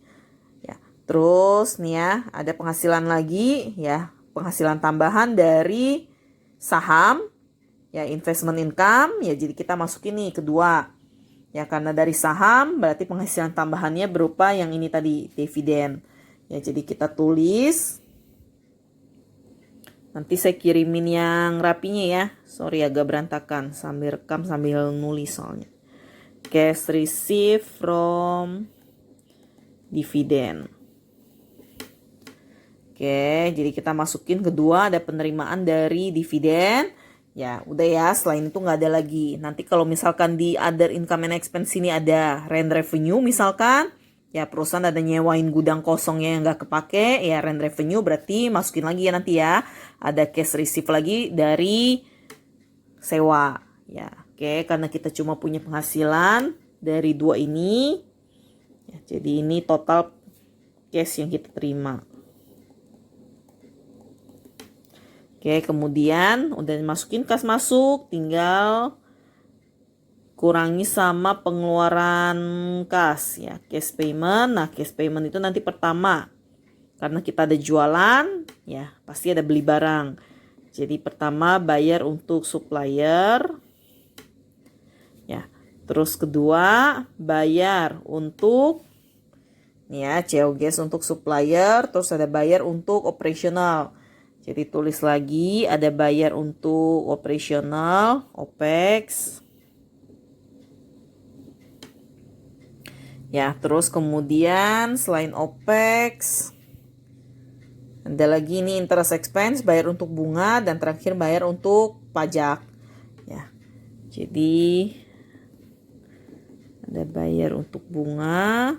Ya, terus nih ya, ada penghasilan lagi ya, penghasilan tambahan dari saham. Ya, investment income, ya jadi kita masukin nih kedua. Ya, karena dari saham berarti penghasilan tambahannya berupa yang ini tadi, dividen. Ya, jadi kita tulis. Nanti saya kirimin yang rapinya ya. Sorry agak berantakan, sambil rekam sambil nulis soalnya. Cash receive from dividen. Oke, jadi kita masukin kedua, ada penerimaan dari dividen. Ya, udah ya, selain itu nggak ada lagi. Nanti kalau misalkan di other income and expense ini ada rent revenue misalkan, ya perusahaan ada nyewain gudang kosongnya yang nggak kepake, ya rent revenue berarti masukin lagi ya nanti ya. Ada cash receive lagi dari sewa. Ya, oke, karena kita cuma punya penghasilan dari dua ini. Ya, jadi ini total cash yang kita terima. Oke, kemudian udah masukin kas masuk, tinggal kurangi sama pengeluaran kas ya, cash payment. Nah, cash payment itu nanti pertama karena kita ada jualan, ya pasti ada beli barang. Jadi pertama bayar untuk supplier. Ya, terus kedua bayar untuk nih ya, COGS untuk supplier, terus ada bayar untuk operasional. Jadi tulis lagi ada bayar untuk operasional, OPEX. Ya, terus kemudian selain OPEX ada lagi nih interest expense, bayar untuk bunga, dan terakhir bayar untuk pajak. Ya. Jadi ada bayar untuk bunga.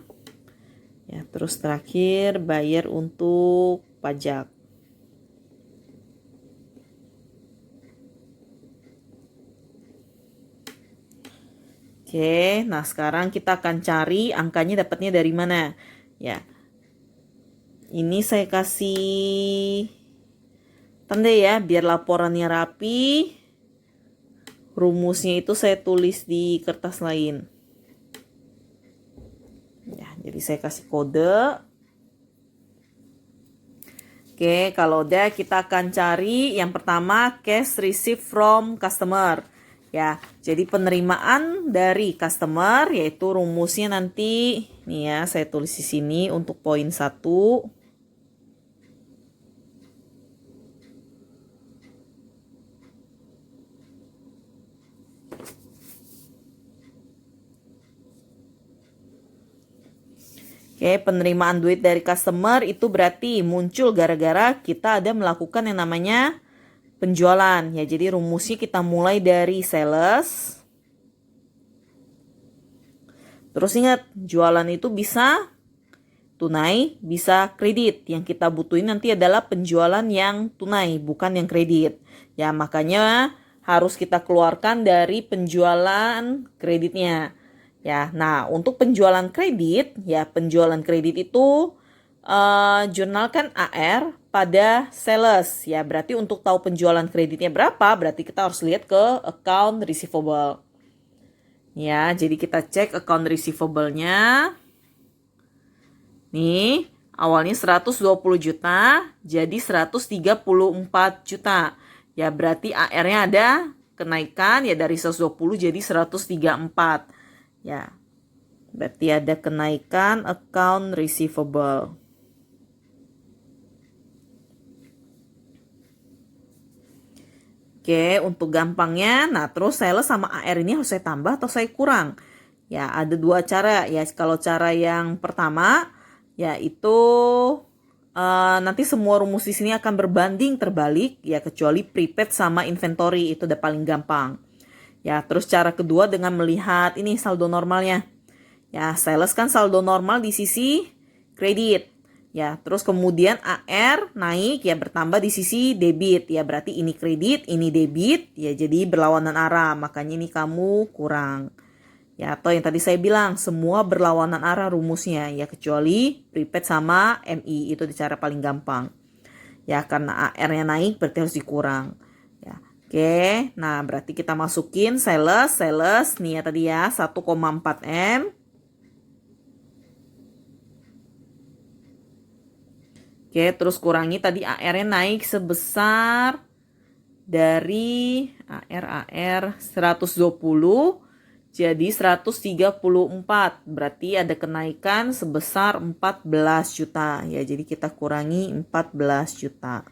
Ya, terus terakhir bayar untuk pajak. Oke, nah sekarang kita akan cari angkanya dapatnya dari mana. Ya, ini saya kasih tanda ya, biar laporannya rapi. Rumusnya itu saya tulis di kertas lain. Ya, jadi saya kasih kode. Oke, kalau udah kita akan cari yang pertama cash receipt from customer. Ya, jadi penerimaan dari customer yaitu rumusnya nanti nih ya, saya tulis di sini untuk poin 1. Oke, penerimaan duit dari customer itu berarti muncul gara-gara kita ada melakukan yang namanya penjualan. Ya, jadi rumusnya kita mulai dari sales. Terus ingat, jualan itu bisa tunai, bisa kredit. Yang kita butuhin nanti adalah penjualan yang tunai, bukan yang kredit. Ya, makanya harus kita keluarkan dari penjualan kreditnya. Ya, nah untuk penjualan kredit, ya penjualan kredit itu jurnalkan AR pada sales. Ya, berarti untuk tahu penjualan kreditnya berapa, berarti kita harus lihat ke account receivable. Ya, jadi kita cek account receivable-nya. Nih, awalnya 120 juta, jadi 134 juta. Ya, berarti AR-nya ada kenaikan ya dari 120 jadi 134. Ya, berarti ada kenaikan account receivable. Oke, untuk gampangnya, nah terus sales sama AR ini harus saya tambah atau saya kurang? Ya, ada dua cara. Ya, kalau cara yang pertama, yaitu nanti semua rumus di sini akan berbanding terbalik, ya kecuali prepaid sama inventory, itu udah paling gampang. Ya, terus cara kedua dengan melihat ini saldo normalnya. Ya, sales kan saldo normal di sisi kredit. Ya, terus kemudian AR naik ya bertambah di sisi debit. Ya, berarti ini kredit, ini debit. Ya, jadi berlawanan arah. Makanya ini kamu kurang. Ya, atau yang tadi saya bilang semua berlawanan arah rumusnya. Ya, kecuali prepaid sama MI. Itu cara paling gampang. Ya, karena AR-nya naik berarti harus dikurang. Ya. Oke, nah berarti kita masukin sales nih ya tadi ya 1,4 M. Oke, terus kurangi tadi AR-nya naik sebesar dari AR 120 jadi 134. Berarti ada kenaikan sebesar 14 juta. Ya, jadi kita kurangi 14 juta.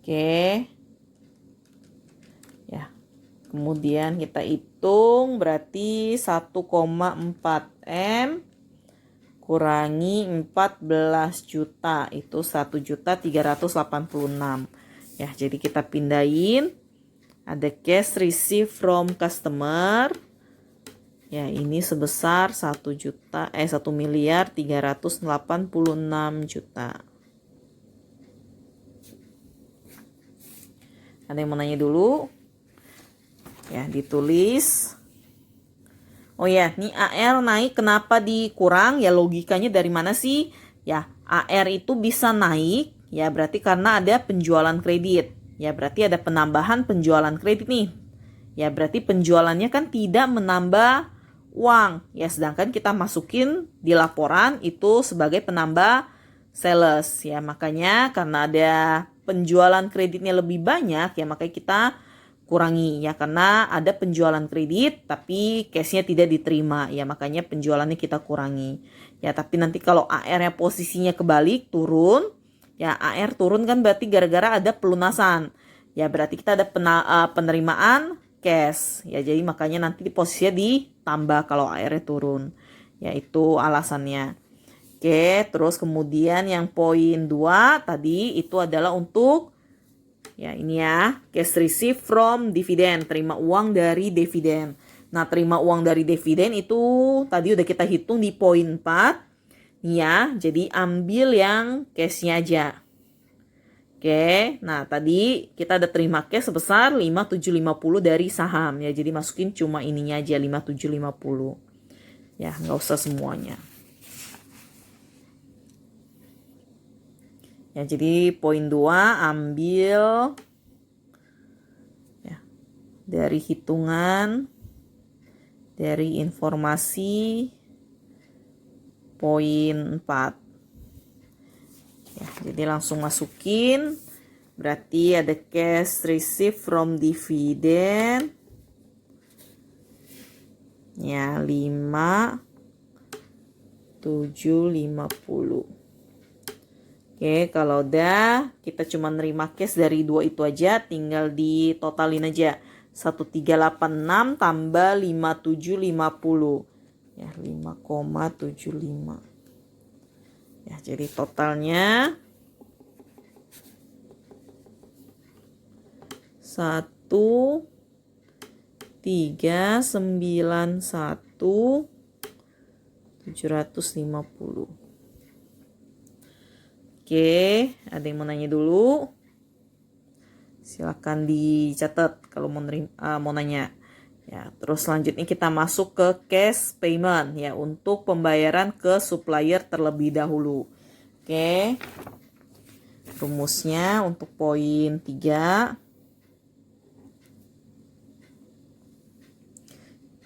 Oke. Ya. Kemudian kita hitung berarti 1,4 M kurangi 14 juta itu 1.386. Ya, jadi kita pindahin. Ada cash receive from customer. Ya, ini sebesar 1.386 juta. Ada yang mau nanya dulu? Ya, ditulis. Oh ya, nih AR naik kenapa dikurang? Ya logikanya dari mana sih? Ya, AR itu bisa naik ya berarti karena ada penjualan kredit. Ya, berarti ada penambahan penjualan kredit nih. Ya, berarti penjualannya kan tidak menambah uang. Ya, sedangkan kita masukin di laporan itu sebagai penambah sales. Ya, makanya karena ada penjualan kreditnya lebih banyak ya makanya kita kurangi ya karena ada penjualan kredit tapi cashnya tidak diterima ya makanya penjualannya kita kurangi ya tapi nanti kalau AR-nya posisinya kebalik turun ya AR turun kan berarti gara-gara ada pelunasan ya berarti kita ada penerimaan cash ya jadi makanya nanti posisinya ditambah kalau AR-nya turun ya itu alasannya. Oke, terus kemudian yang poin 2 tadi itu adalah untuk ya ini ya, cash receive from dividend, terima uang dari dividen. Nah, terima uang dari dividen itu tadi udah kita hitung di poin 4. Nih ya, jadi ambil yang cashnya aja. Oke, nah tadi kita ada terima cash sebesar 5.750 dari saham ya. Jadi masukin cuma ininya aja 5.750. Ya, nggak usah semuanya. Ya, jadi poin 2 ambil ya, dari hitungan dari informasi poin 4. Ya, jadi langsung masukin. Berarti ada cash receipt from dividend. Ya, 5, 7, 50. Oke, kalau udah kita cuma nerima cash dari 2 itu aja, tinggal ditotalin aja. 1386 tambah 5750. Ya, 5,75. Ya, jadi totalnya 1,391,750. Oke, ada yang mau nanya dulu? Silakan dicatat kalau mau nanya. Ya, terus selanjutnya kita masuk ke cash payment ya, untuk pembayaran ke supplier terlebih dahulu. Oke. Rumusnya untuk poin 3.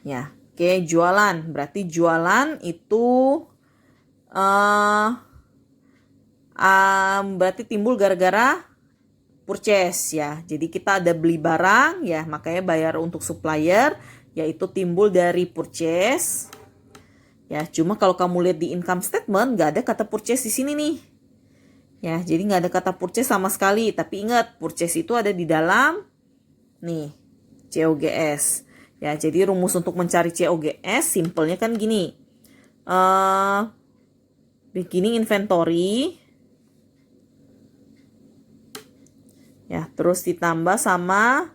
Ya, oke, jualan. Berarti jualan itu berarti timbul gara-gara purchase ya. Jadi kita ada beli barang ya, makanya bayar untuk supplier yaitu timbul dari purchase. Ya, cuma kalau kamu lihat di income statement nggak ada kata purchase di sini nih. Ya, jadi nggak ada kata purchase sama sekali. Tapi ingat, purchase itu ada di dalam nih COGS. Ya, jadi rumus untuk mencari COGS simpelnya kan gini. Beginning inventory. Ya, terus ditambah sama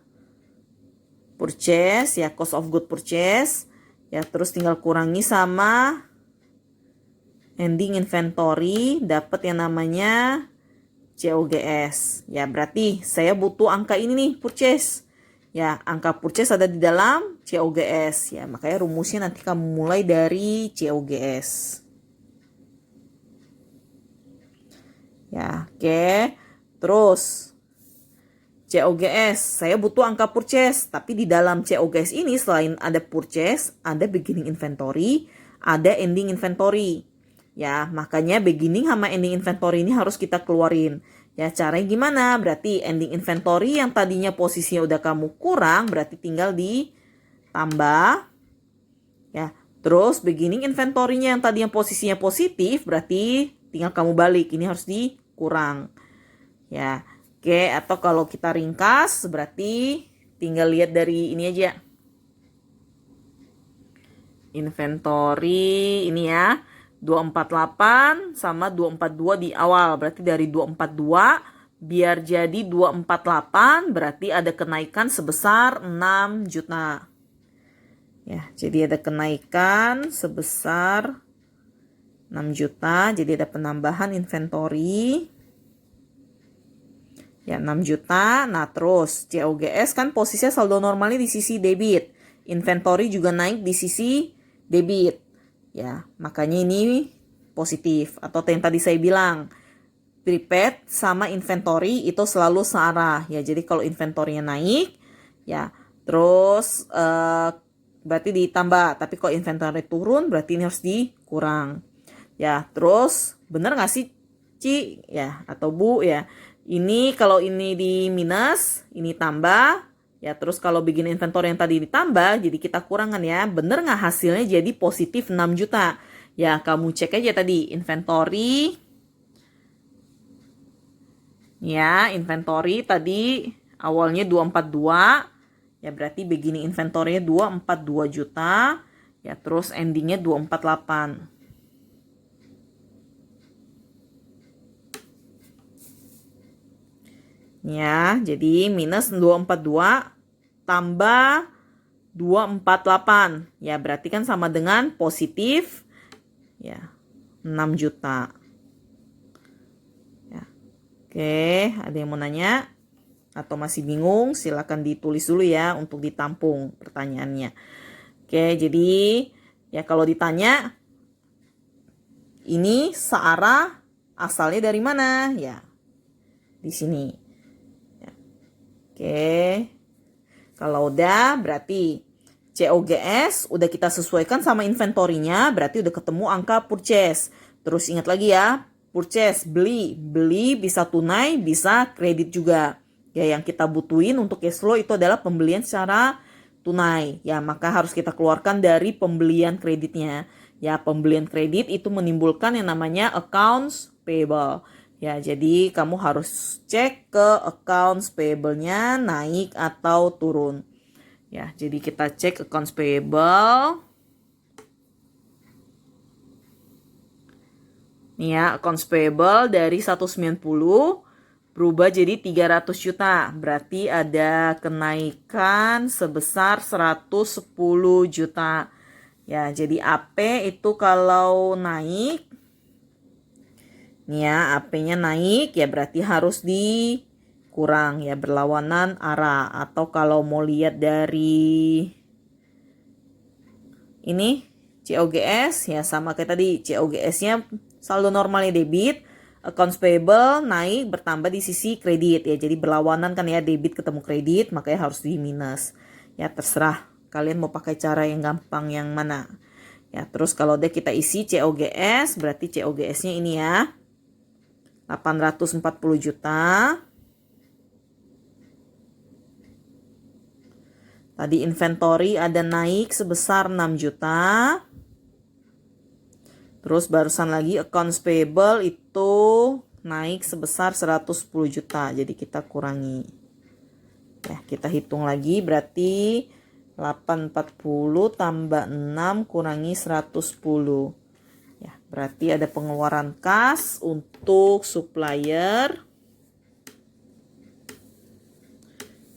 purchase ya, cost of good purchase. Ya, terus tinggal kurangi sama ending inventory, dapat yang namanya COGS. Ya, berarti saya butuh angka ini nih, purchase. Ya, angka purchase ada di dalam COGS. Ya, makanya rumusnya nanti kamu mulai dari COGS. Ya, oke. Terus COGS, saya butuh angka purchase, tapi di dalam COGS ini selain ada purchase, ada beginning inventory, ada ending inventory. Ya, makanya beginning sama ending inventory ini harus kita keluarin. Ya, caranya gimana? Berarti ending inventory yang tadinya posisinya udah kamu kurang, berarti tinggal ditambah. Ya, terus beginning inventory-nya yang tadinya posisinya positif, berarti tinggal kamu balik. Ini harus dikurang. Ya, oke, atau kalau kita ringkas berarti tinggal lihat dari ini aja. Inventory ini ya, 248 sama 242 di awal. Berarti dari 242 biar jadi 248 berarti ada kenaikan sebesar 6 juta. Ya, jadi ada kenaikan sebesar 6 juta, jadi ada penambahan inventory. Ya, 6 juta. Nah, terus COGS kan posisinya saldo normalnya di sisi debit. Inventory juga naik di sisi debit. Ya, makanya ini positif. Atau yang tadi saya bilang, prepaid sama inventory itu selalu searah. Ya, jadi kalau inventory-nya naik, ya, terus berarti ditambah. Tapi kalau inventory turun, berarti ini harus dikurang. Ya, terus bener nggak sih, Ci? Ya, atau Bu ya? Ini kalau ini di minus, ini tambah. Ya, terus kalau bikin inventory yang tadi ditambah, jadi kita kurangan ya. Bener nggak hasilnya jadi positif 6 juta? Ya, kamu cek aja tadi inventory. Ya, inventory tadi awalnya 242. Ya, berarti beginning inventory-nya 242 juta. Ya, terus endingnya 248. Ya, jadi minus 242 tambah 248. Ya, berarti kan sama dengan positif ya 6 juta. Ya. Oke, ada yang mau nanya atau masih bingung? Silakan ditulis dulu ya untuk ditampung pertanyaannya. Oke, jadi ya kalau ditanya ini searah asalnya dari mana? Ya, di sini. Ya. Oke. Kalau udah berarti COGS udah kita sesuaikan sama inventorinya, berarti udah ketemu angka purchase. Terus ingat lagi ya, purchase, beli. Beli bisa tunai, bisa kredit juga. Ya, yang kita butuhin untuk cash flow itu adalah pembelian secara tunai. Ya, maka harus kita keluarkan dari pembelian kreditnya. Ya, pembelian kredit itu menimbulkan yang namanya accounts payable. Ya, jadi kamu harus cek ke accounts payable-nya naik atau turun. Ya, jadi kita cek accounts payable. Nih ya, accounts payable dari 190 berubah jadi 300 juta. Berarti ada kenaikan sebesar 110 juta. Ya, jadi AP itu kalau naik, nih ya, AP-nya naik ya berarti harus dikurang ya, berlawanan arah. Atau kalau mau lihat dari ini COGS ya sama kayak tadi, COGS-nya saldo normalnya debit, accounts payable naik bertambah di sisi kredit ya. Jadi berlawanan kan ya, debit ketemu kredit, makanya harus di minus. Ya terserah kalian mau pakai cara yang gampang yang mana. Ya, terus kalau udah kita isi COGS, berarti COGS-nya ini ya. 840 juta. Tadi inventory ada naik sebesar 6 juta. Terus barusan lagi accounts payable itu naik sebesar 110 juta. Jadi kita kurangi. Ya, kita hitung lagi berarti 840 tambah 6 kurangi 110. Ya, berarti ada pengeluaran kas untuk supplier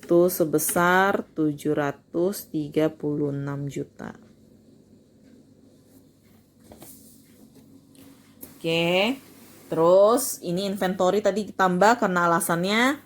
itu sebesar 736 juta. Oke, terus ini inventory tadi ditambah karena alasannya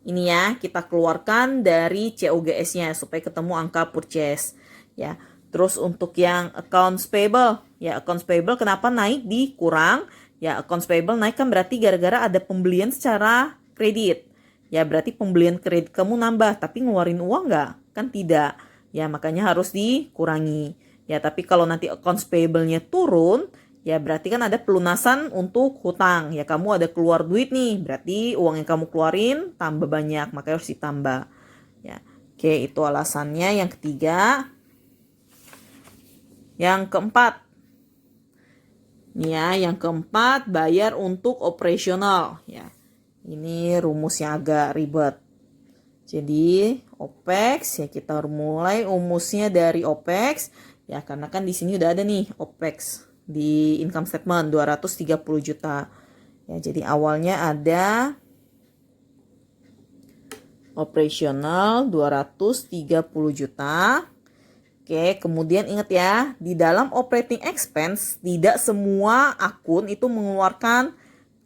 ini ya, kita keluarkan dari COGS-nya supaya ketemu angka purchase. Ya, terus untuk yang accounts payable, ya accounts payable kenapa naik dikurang? Ya accounts payable naik kan berarti gara-gara ada pembelian secara kredit. Ya berarti pembelian kredit kamu nambah, tapi ngeluarin uang nggak? Kan tidak. Ya makanya harus dikurangi. Ya tapi kalau nanti accounts payable-nya turun, ya berarti kan ada pelunasan untuk hutang. Ya kamu ada keluar duit nih, berarti uang yang kamu keluarin tambah banyak, makanya harus ditambah. Ya, oke itu alasannya. Yang ketiga. Yang keempat. Nih ya, yang keempat bayar untuk operasional. Ya, ini rumusnya agak ribet. Jadi OPEX ya kita mulai rumusnya dari OPEX. Ya karena kan di sini udah ada nih OPEX di income statement 230 juta. Ya, jadi awalnya ada operasional 230 juta. Oke, kemudian ingat ya, di dalam operating expense tidak semua akun itu mengeluarkan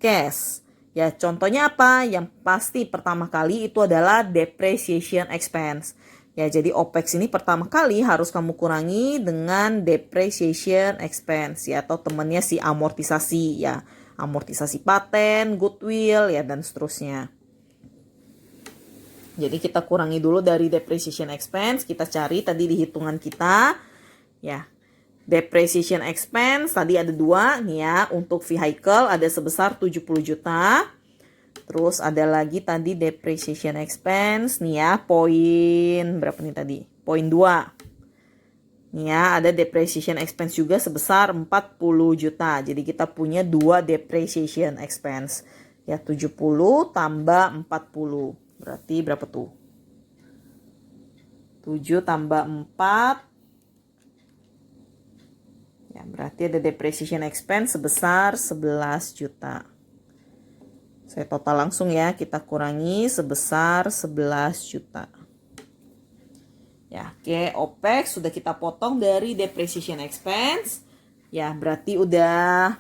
cash. Ya, contohnya apa? Yang pasti pertama kali itu adalah depreciation expense. Ya, jadi OPEX ini pertama kali harus kamu kurangi dengan depreciation expense ya, atau temannya si amortisasi ya. Amortisasi paten, goodwill ya dan seterusnya. Jadi kita kurangi dulu dari depreciation expense, kita cari tadi di hitungan kita. Ya. Depreciation expense tadi ada dua nih ya, untuk vehicle ada sebesar 70 juta. Terus ada lagi tadi depreciation expense nih ya, poin berapa nih tadi? Poin 2. Nih ya, ada depreciation expense juga sebesar 40 juta. Jadi kita punya dua depreciation expense. Ya 70 tambah 40. Berarti berapa tuh? 7 tambah 4. Ya, berarti ada depreciation expense sebesar 11 juta. Saya total langsung ya, kita kurangi sebesar 11 juta. Ya, oke, OPEX sudah kita potong dari depreciation expense. Ya, berarti udah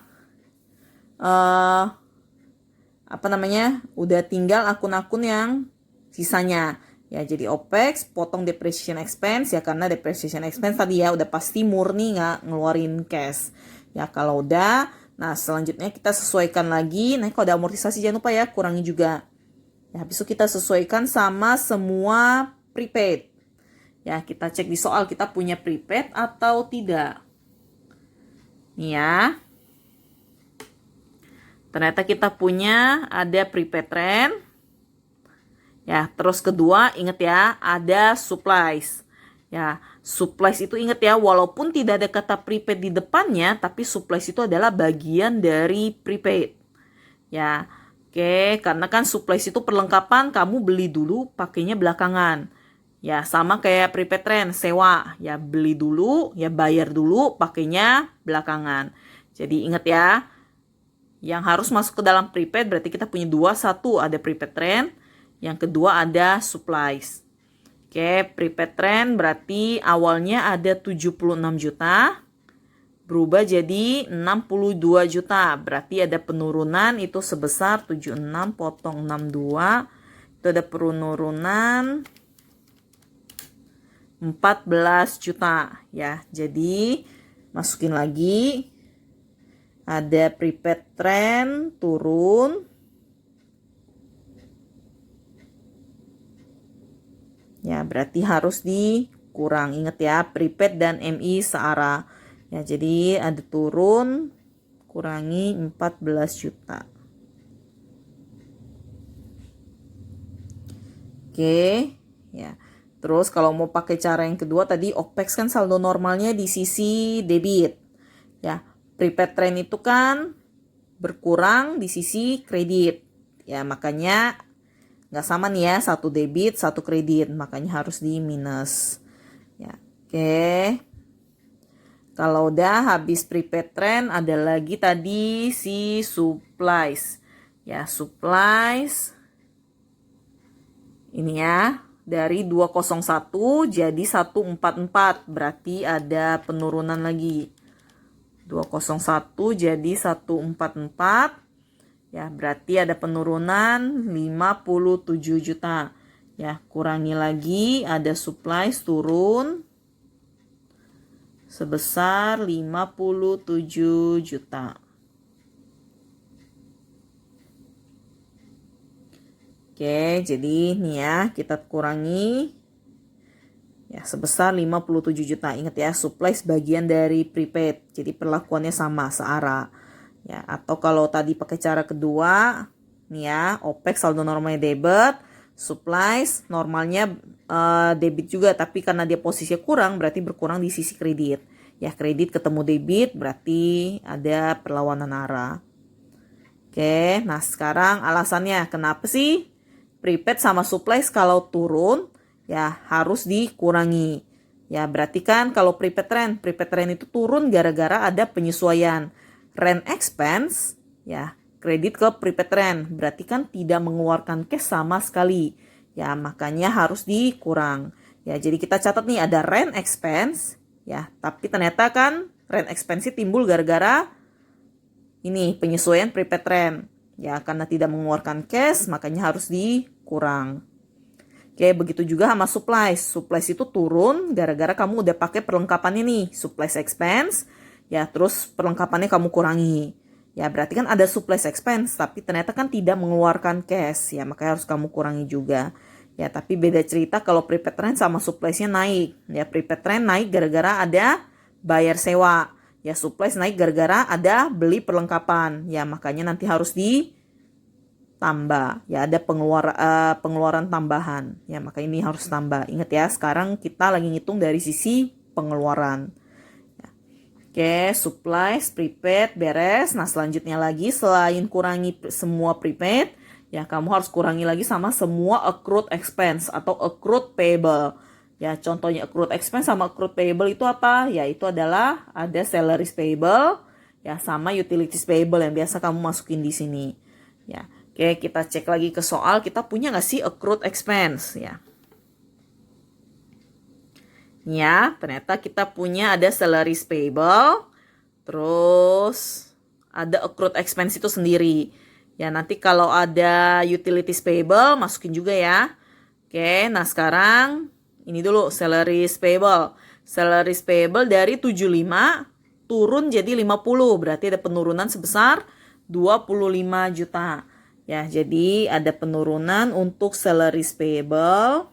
udah tinggal akun-akun yang sisanya. Ya, jadi OPEX potong depreciation expense ya, karena depreciation expense tadi ya udah pasti murni nggak ngeluarin cash. Ya, kalau udah, nah selanjutnya kita sesuaikan lagi. Nah, kalau ada amortisasi jangan lupa ya kurangi juga. Ya, habis itu kita sesuaikan sama semua prepaid. Ya, kita cek di soal kita punya prepaid atau tidak. Nih ya. Ternyata kita punya ada prepaid trend. Ya, terus kedua ingat ya, ada supplies. Ya, supplies itu ingat ya, walaupun tidak ada kata prepaid di depannya, tapi supplies itu adalah bagian dari prepaid. Ya, oke, karena kan supplies itu perlengkapan, kamu beli dulu, pakainya belakangan. Ya, sama kayak prepaid trend, sewa. Ya, beli dulu, ya bayar dulu, pakainya belakangan. Jadi ingat ya, yang harus masuk ke dalam prepaid berarti kita punya dua. Satu ada prepaid trend, yang kedua ada supplies. Oke, prepaid trend berarti awalnya ada 76 juta, berubah jadi 62 juta. Berarti ada penurunan itu sebesar 76 potong 62. Itu ada penurunan 14 juta ya. Jadi masukin lagi. Ada prepaid trend turun. Ya, berarti harus dikurang. Ingat ya, prepaid dan MI searah. Ya, jadi ada turun, kurangi 14 juta. Oke, ya. Terus kalau mau pakai cara yang kedua tadi, OPEX kan saldo normalnya di sisi debit. Ya, prepaid trend itu kan berkurang di sisi kredit. Ya, makanya nggak sama nih ya, satu debit, satu kredit. Makanya harus di minus. Ya, oke. Kalau udah habis prepaid trend, ada lagi tadi si supplies. Ya, supplies. Ini ya, dari 201 jadi 144. Berarti ada penurunan lagi. 201 jadi 144. Ya, berarti ada penurunan 57 juta. Ya, kurangi lagi, ada supplies turun sebesar 57 juta. Oke, jadi nih ya, kita kurangi ya sebesar 57 juta. Ingat ya, supplies bagian dari prepaid. Jadi perlakuannya sama, searah. Ya, atau kalau tadi pakai cara kedua, nih ya, OPEX saldo normalnya debit, supplies normalnya debit juga, tapi karena dia posisinya kurang, berarti berkurang di sisi kredit. Ya, kredit ketemu debit, berarti ada perlawanan arah. Oke, nah sekarang alasannya kenapa sih prepaid sama supplies kalau turun ya harus dikurangi. Ya, berarti kan kalau prepaid trend itu turun gara-gara ada penyesuaian rent expense ya, kredit ke prepaid trend. Berarti kan tidak mengeluarkan cash sama sekali. Ya, makanya harus dikurang. Ya, jadi kita catat nih ada rent expense ya, tapi ternyata kan rent expense timbul gara-gara ini penyesuaian prepaid trend. Ya, karena tidak mengeluarkan cash makanya harus dikurang. Oke, begitu juga sama supplies. Supplies itu turun gara-gara kamu udah pakai perlengkapan ini, supplies expense. Ya, terus perlengkapannya kamu kurangi. Ya, berarti kan ada supplies expense, tapi ternyata kan tidak mengeluarkan cash. Ya, makanya harus kamu kurangi juga. Ya, tapi beda cerita kalau prepaid trend sama suppliesnya naik. Ya, prepaid trend naik gara-gara ada bayar sewa. Ya, supplies naik gara-gara ada beli perlengkapan. Ya, makanya nanti harus tambah ya, ada pengeluaran tambahan ya, maka ini harus tambah. Ingat ya, sekarang kita lagi ngitung dari sisi pengeluaran ya. Oke, supplies prepaid beres. Nah, selanjutnya lagi selain kurangi semua prepaid ya, kamu harus kurangi lagi sama semua accrued expense atau accrued payable ya. Contohnya accrued expense sama accrued payable itu apa ya? Itu adalah ada salaries payable ya sama utilities payable yang biasa kamu masukin di sini ya. Oke, kita cek lagi ke soal, kita punya nggak sih accrued expense ya? Ya, ternyata kita punya ada salaries payable, terus ada accrued expense itu sendiri. Ya, nanti kalau ada utilities payable, masukin juga ya. Oke, nah sekarang ini dulu salaries payable. Salaries payable dari 75 turun jadi 50, berarti ada penurunan sebesar 25 juta. Ya, jadi ada penurunan untuk salaries payable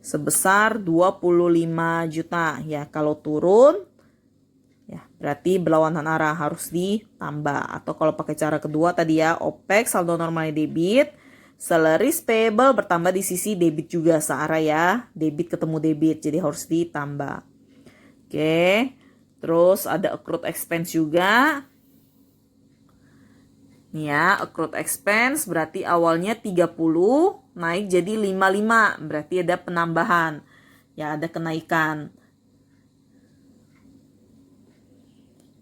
sebesar 25 juta. Ya, kalau turun ya berarti berlawanan arah, harus ditambah. Atau kalau pakai cara kedua tadi ya, OPEX saldo normal debit, salaries payable bertambah di sisi debit juga searah ya. Debit ketemu debit, jadi harus ditambah. Oke. Terus ada accrued expense juga. Nih ya, accrued expense berarti awalnya 30 naik jadi 55, berarti ada penambahan. Ya, ada kenaikan.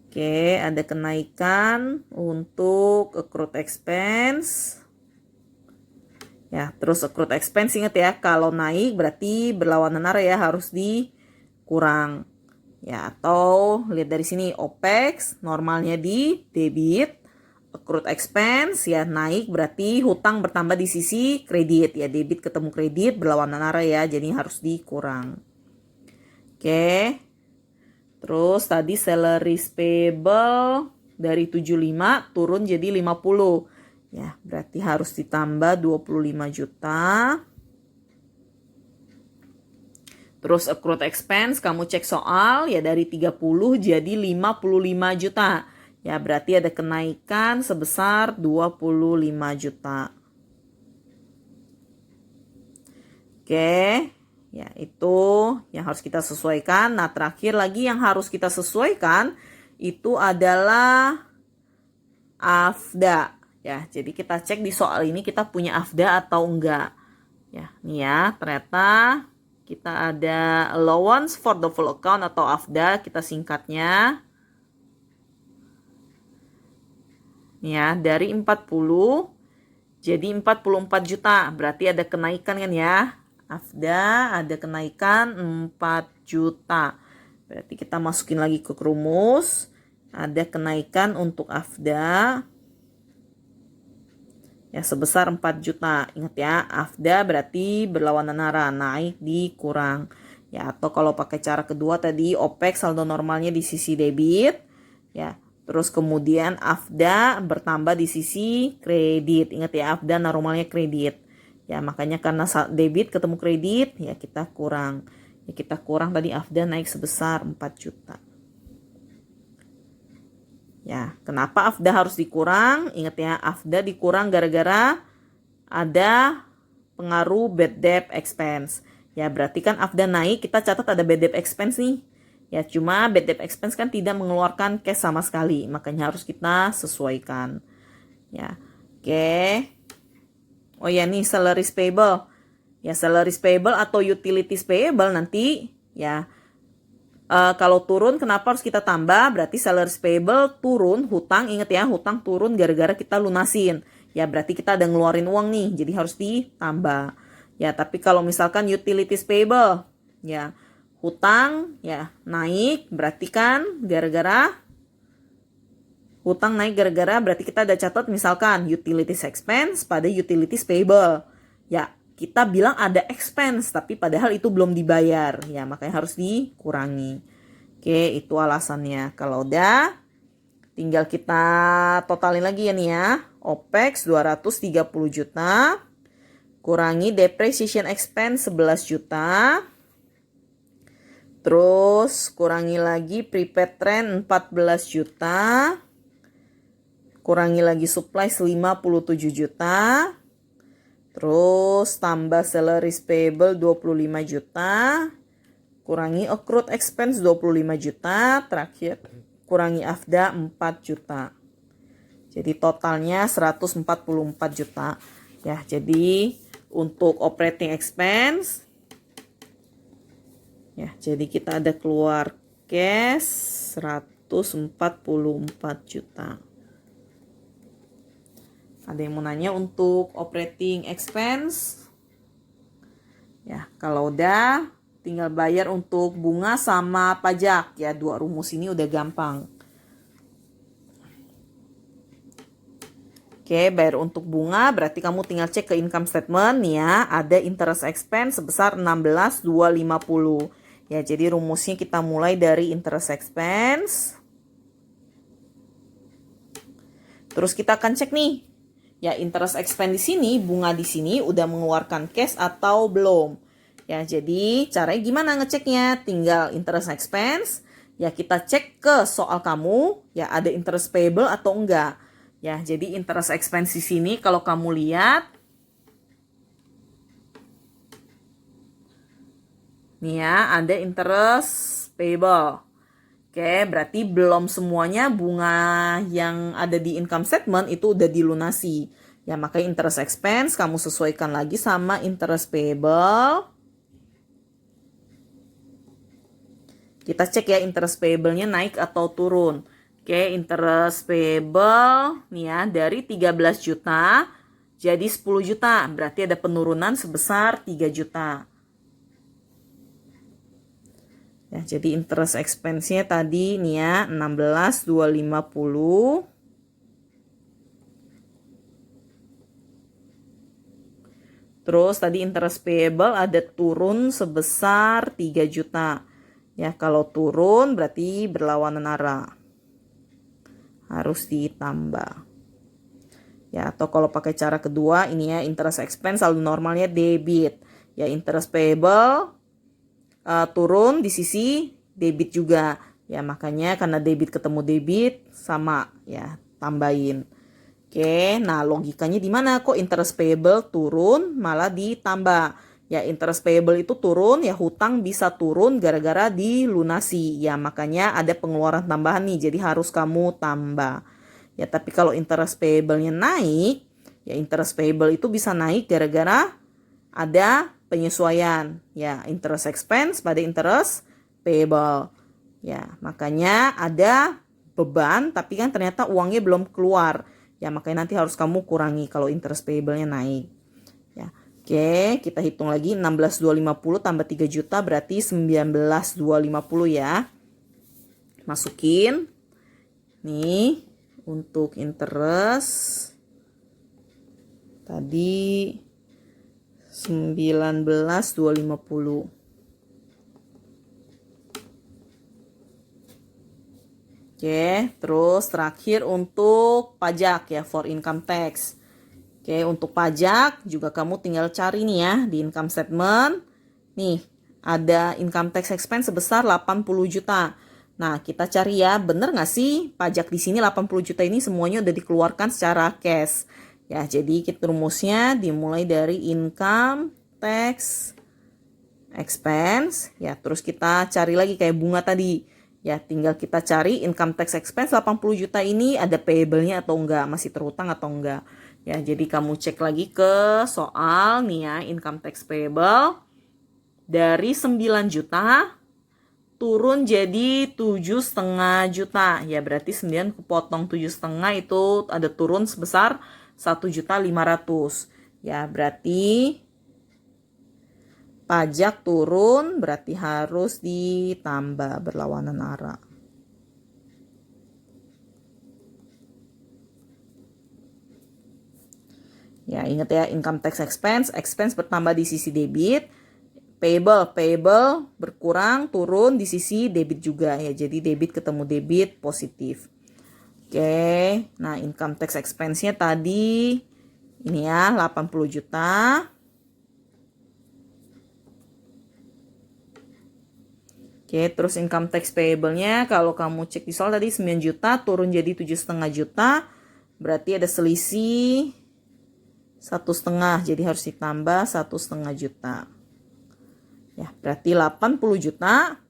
Oke, ada kenaikan untuk accrued expense. Ya, terus accrued expense ingat ya, kalau naik berarti berlawanan arah ya, harus dikurang. Ya, atau lihat dari sini OPEX normalnya di debit, accrued expense ya naik berarti hutang bertambah di sisi kredit ya, debit ketemu kredit berlawanan arah ya, jadi harus dikurang. Oke. Terus tadi salaries payable dari 75 turun jadi 50. Ya, berarti harus ditambah 25 juta. Terus accrued expense kamu cek soal ya, dari 30 jadi 55 juta. Ya, berarti ada kenaikan sebesar 25 juta. Oke. Ya, itu yang harus kita sesuaikan. Nah, terakhir lagi yang harus kita sesuaikan itu adalah AFDA. Ya, jadi kita cek di soal ini kita punya AFDA atau enggak. Ya, nih ya, ternyata kita ada allowance for the full account atau AFDA, kita singkatnya. Nih ya, dari 40 jadi 44 juta. Berarti ada kenaikan kan ya. AFDA ada kenaikan 4 juta. Berarti kita masukin lagi ke rumus. Ada kenaikan untuk AFDA ya sebesar 4 juta. Ingat ya, AFDA berarti berlawanan arah, naik dikurang. Ya, atau kalau pakai cara kedua tadi OPEX saldo normalnya di sisi debit. Ya, terus kemudian AFDA bertambah di sisi kredit. Ingat ya, AFDA normalnya kredit. Ya, makanya karena debit ketemu kredit, ya kita kurang. Ya, kita kurang tadi AFDA naik sebesar 4 juta. Ya, kenapa AFDA harus dikurang? Ingat ya, AFDA dikurang gara-gara ada pengaruh bad debt expense. Ya, berarti kan AFDA naik, kita catat ada bad debt expense nih. Ya, cuma bad debt expense kan tidak mengeluarkan cash sama sekali, makanya harus kita sesuaikan. Ya, oke. Oh ya, nih salaries payable. Ya, salaries payable atau utilities payable nanti ya. Kalau turun kenapa harus kita tambah? Berarti salaries payable turun, hutang inget ya, hutang turun gara-gara kita lunasin. Ya, berarti kita ada ngeluarin uang nih, jadi harus ditambah. Ya, tapi kalau misalkan utilities payable, ya hutang ya naik, berarti kan gara-gara hutang naik gara-gara berarti kita ada catat misalkan utilities expense pada utilities payable. Ya, kita bilang ada expense tapi padahal itu belum dibayar. Ya, makanya harus dikurangi. Oke, itu alasannya. Kalau udah tinggal kita totalin lagi ya nih ya. OPEX 230 juta. Kurangi depreciation expense 11 juta. Terus kurangi lagi prepaid rent 14 juta. Kurangi lagi supplies 57 juta. Terus tambah salaries payable 25 juta. Kurangi accrued expense 25 juta. Terakhir kurangi AFDA 4 juta. Jadi totalnya 144 juta. Ya, jadi untuk operating expense ya, jadi kita ada keluar cash 144 juta. Ada yang mau nanya untuk operating expense? Ya, kalau udah tinggal bayar untuk bunga sama pajak. Ya, dua rumus ini udah gampang. Oke, bayar untuk bunga berarti kamu tinggal cek ke income statement nih ya. Ada interest expense sebesar 16.250. Ya, jadi rumusnya kita mulai dari interest expense. Terus kita akan cek nih. Ya, interest expense di sini, bunga di sini udah mengeluarkan cash atau belum. Ya, jadi caranya gimana ngeceknya? Tinggal interest expense. Ya, kita cek ke soal kamu, ya ada interest payable atau enggak. Ya, jadi interest expense di sini kalau kamu lihat, nih ya, ada interest payable. Oke, berarti belum semuanya bunga yang ada di income statement itu udah dilunasi. Ya, makanya interest expense kamu sesuaikan lagi sama interest payable. Kita cek ya interest payable-nya naik atau turun. Oke, interest payable nih ya dari 13 juta jadi 10 juta. Berarti ada penurunan sebesar 3 juta. Ya, jadi interest expense-nya tadi nih ya 16.250. Terus tadi interest payable ada turun sebesar 3 juta. Ya, kalau turun berarti berlawanan arah. Harus ditambah. Ya, atau kalau pakai cara kedua ini ya interest expense saldo normalnya debit. Ya, interest payable turun di sisi debit juga. Ya, makanya karena debit ketemu debit sama ya, tambahin. Oke, nah logikanya di mana kok interest payable turun malah ditambah? Ya, interest payable itu turun, ya hutang bisa turun gara-gara dilunasi. Ya, makanya ada pengeluaran tambahan nih, jadi harus kamu tambah. Ya, tapi kalau interest payable-nya naik, ya interest payable itu bisa naik gara-gara ada penyesuaian. Ya, interest expense pada interest payable. Ya, makanya ada beban tapi kan ternyata uangnya belum keluar. Ya, makanya nanti harus kamu kurangi kalau interest payable-nya naik. Ya. Oke, kita hitung lagi 16.250 tambah 3 juta berarti 19.250 ya. Masukin. Nih, untuk interest tadi 19.250. Oke, terus terakhir untuk pajak ya, for income tax. Oke, untuk pajak juga kamu tinggal cari nih ya di income statement. Nih, ada income tax expense sebesar 80 juta. Nah, kita cari ya, bener nggak sih pajak di sini 80 juta ini semuanya udah dikeluarkan secara cash. Ya, jadi kita rumusnya dimulai dari income tax expense. Ya, terus kita cari lagi kayak bunga tadi. Ya, tinggal kita cari income tax expense 80 juta ini ada payable-nya atau enggak, masih terhutang atau enggak. Ya, jadi kamu cek lagi ke soal nih ya, income tax payable dari 9 juta turun jadi 7,5 juta. Ya, berarti 9 kepotong 7,5 itu ada turun sebesar 1.500.000. Ya, berarti pajak turun berarti harus ditambah berlawanan arah. Ya, ingat ya, income tax expense bertambah di sisi debit, payable berkurang turun di sisi debit juga ya. Jadi debit ketemu debit positif. Oke, nah income tax expense-nya tadi ini ya 80 juta. Oke, terus income tax payable-nya kalau kamu cek di soal tadi 9 juta turun jadi 7,5 juta. Berarti ada selisih 1,5, jadi harus ditambah 1,5 juta. Ya, berarti 80 juta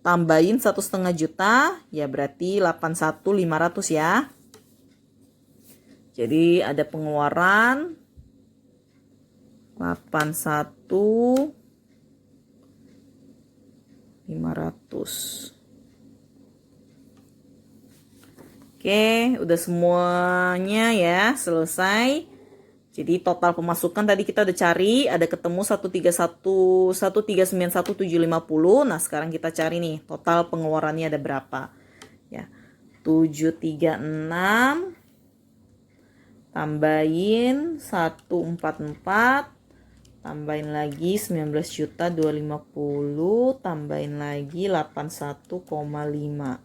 tambahin 1,5 juta, ya berarti 81.500 ya. Jadi ada pengeluaran 81.500. Oke, udah semuanya ya, selesai. Jadi total pemasukan tadi kita udah cari, ada ketemu 139.150. Nah, sekarang kita cari nih total pengeluarannya ada berapa. Ya. 736 tambahin 144 tambahin lagi 19.250, tambahin lagi 81,5.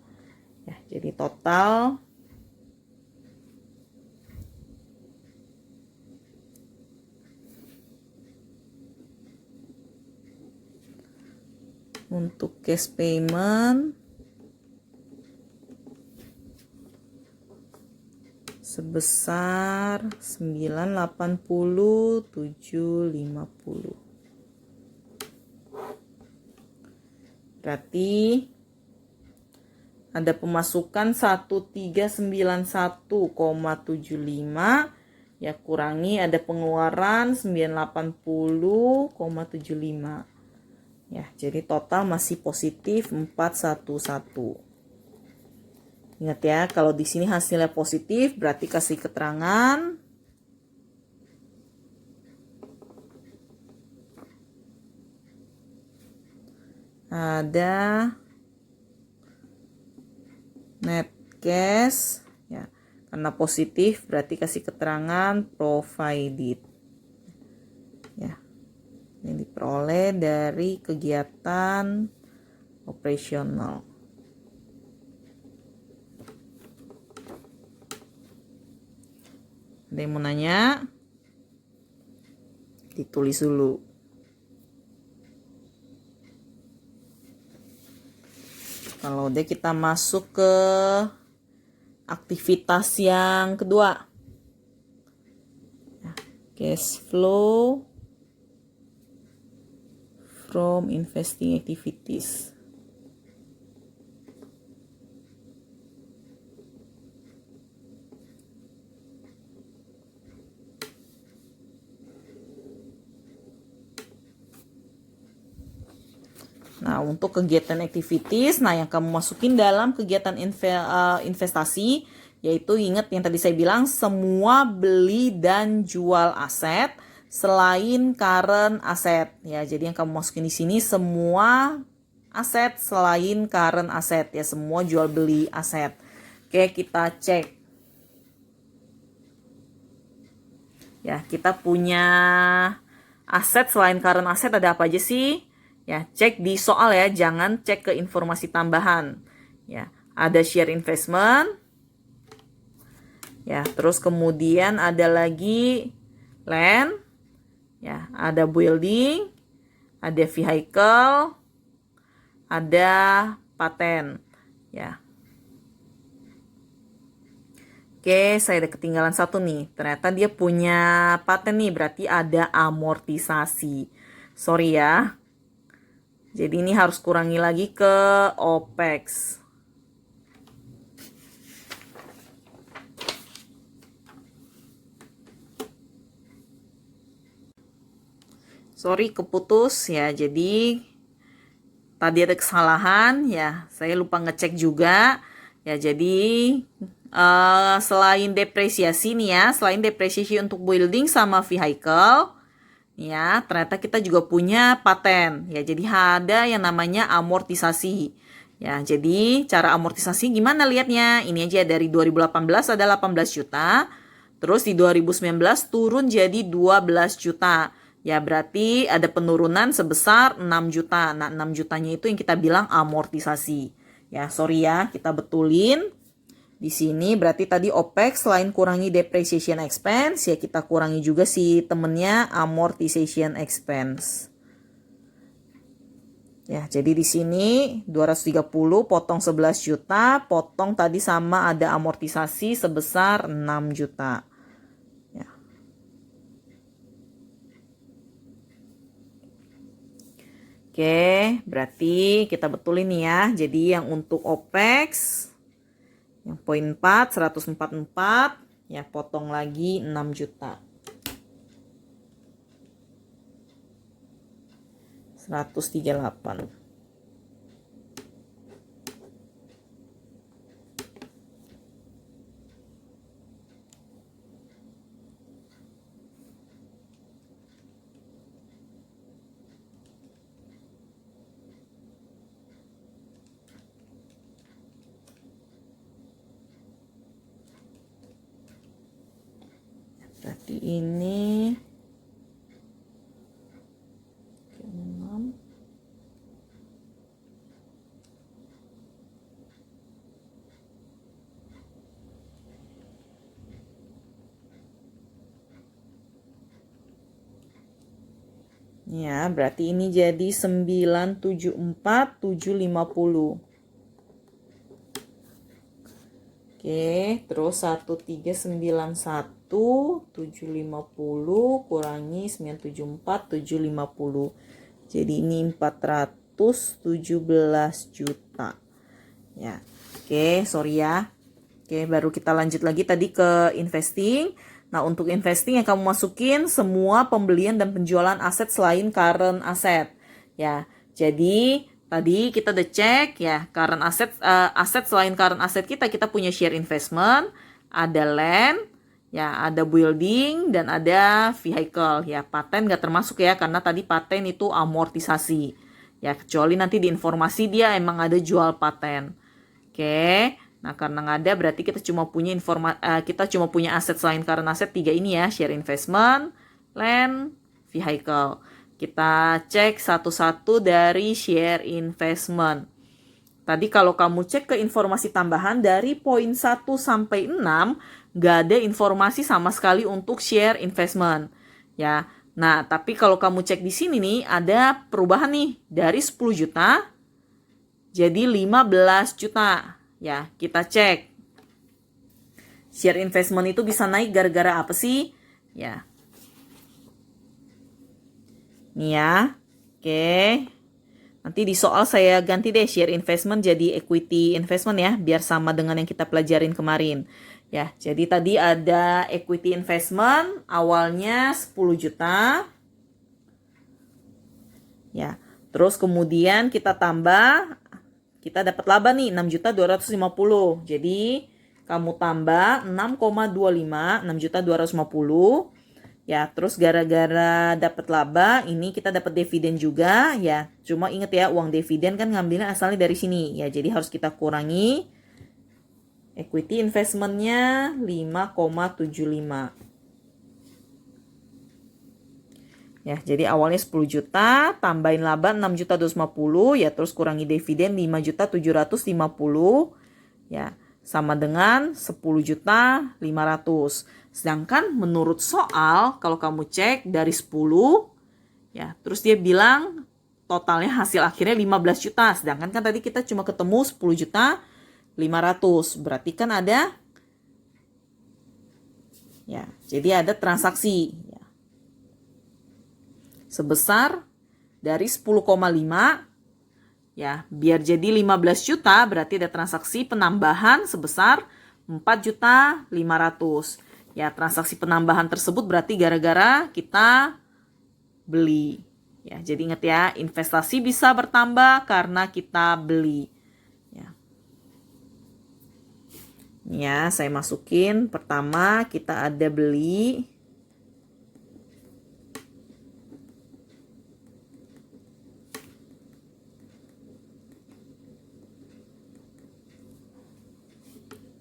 Ya, jadi total untuk cash payment sebesar 980.750. Berarti ada pemasukan 1391,75, ya kurangi ada pengeluaran 980,75. Ya, jadi total masih positif 411. Ingat ya, kalau di sini hasilnya positif berarti kasih keterangan ada net cash ya. Karena positif berarti kasih keterangan provided. Ya. Yang diperoleh dari kegiatan operasional. Ada yang mau nanya? Ditulis dulu. Kalau udah kita masuk ke aktivitas yang kedua. Cash flow from investing activities. Nah, untuk kegiatan activities, nah yang kamu masukin dalam kegiatan investasi, yaitu ingat yang tadi saya bilang, semua beli dan jual aset selain current aset. Ya, jadi yang kamu masukin di sini semua aset selain current aset, ya semua jual beli aset. Oke, kita cek. Ya, kita punya aset selain current aset ada apa aja sih? Ya, cek di soal ya, jangan cek ke informasi tambahan. Ya, ada share investment. Ya, terus kemudian ada lagi land. Ya, ada building, ada vehicle, ada paten. Ya. Oke, saya ada ketinggalan satu nih. Ternyata dia punya paten nih, berarti ada amortisasi. Sorry ya. Jadi ini harus kurangi lagi ke OPEX. Sorry keputus ya. Jadi tadi ada kesalahan ya. Saya lupa ngecek juga. Ya jadi selain depresiasi nih ya, selain depresiasi untuk building sama vehicle, ya, ternyata kita juga punya paten. Ya, jadi ada yang namanya amortisasi. Ya, jadi cara amortisasi gimana lihatnya? Ini aja dari 2018 ada 18 juta. Terus di 2019 turun jadi 12 juta. Ya, berarti ada penurunan sebesar 6 juta. Nah, 6 jutanya itu yang kita bilang amortisasi. Ya, sorry ya, kita betulin. Di sini berarti tadi OPEX selain kurangi depreciation expense, ya kita kurangi juga si temennya amortization expense. Ya, jadi di sini 230 potong 11 juta, potong tadi sama ada amortisasi sebesar 6 juta. Ya. Oke, berarti kita betulin nih ya. Jadi yang untuk OPEX yang poin 4, 144, ya potong lagi 6 juta. 138. Berarti ini Ya, berarti ini jadi 974.750. Oke, terus 1391.750 kurangi 974.750. Jadi ini 417 juta. Ya. Oke, sorry ya. Oke, baru kita lanjut lagi tadi ke investing. Nah, untuk investing yang kamu masukin semua pembelian dan penjualan aset selain current asset. Ya, jadi tadi kita udah cek ya, current asset, aset selain current asset kita punya share investment, ada land, ya ada building, dan ada vehicle. Ya, paten nggak termasuk ya, karena tadi paten itu amortisasi. Ya, kecuali nanti di informasi dia emang ada jual paten. Oke. Nah, karena nggak ada berarti kita cuma punya aset selain current asset 3 ini ya, share investment, land, vehicle. Kita cek satu-satu dari share investment. Tadi kalau kamu cek ke informasi tambahan dari poin 1 sampai 6, nggak ada informasi sama sekali untuk share investment. Ya. Nah, tapi kalau kamu cek di sini nih ada perubahan nih dari 10 juta jadi 15 juta. Ya, kita cek. Share investment itu bisa naik gara-gara apa sih? Ya. Nih ya. Oke. Nanti di soal saya ganti deh share investment jadi equity investment ya, biar sama dengan yang kita pelajarin kemarin. Ya, jadi tadi ada equity investment awalnya 10 juta. Ya. Terus kemudian kita tambah, kita dapat laba nih 6.250. Jadi kamu tambah 6,25, 6.250. Ya, terus gara-gara dapat laba, ini kita dapat dividen juga ya. Cuma inget ya, uang dividen kan ngambilnya asalnya dari sini ya. Jadi harus kita kurangi equity investmentnya 5,75. Ya, jadi awalnya 10 juta, tambahin laba 6.250 ya, terus kurangi dividen 5.750 ya, sama dengan 10.500. Sedangkan menurut soal kalau kamu cek dari 10 ya, terus dia bilang totalnya hasil akhirnya 15 juta. Sedangkan kan tadi kita cuma ketemu 10.500. Berarti kan ada ya, jadi ada transaksi ya, sebesar dari 10,5 ya, biar jadi 15 juta berarti ada transaksi penambahan sebesar 4.500.000. Ya, transaksi penambahan tersebut berarti gara-gara kita beli. Ya, jadi ingat ya, investasi bisa bertambah karena kita beli. Ya. Ya, saya masukin pertama kita ada beli.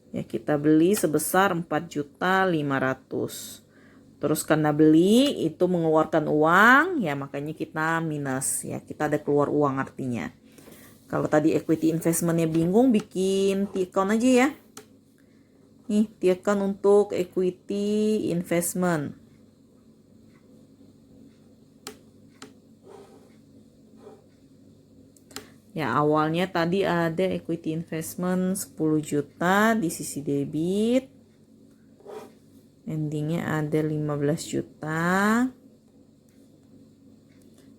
Ya, kita beli sebesar 4.500.000. Terus karena beli itu mengeluarkan uang, ya makanya kita minus. Ya, kita ada keluar uang artinya. Kalau tadi equity investmentnya bingung, bikin T-account aja ya. Nih, T-account untuk equity investment. Ya, awalnya tadi ada equity investment 10 juta di sisi debit. Endingnya ada 15 juta.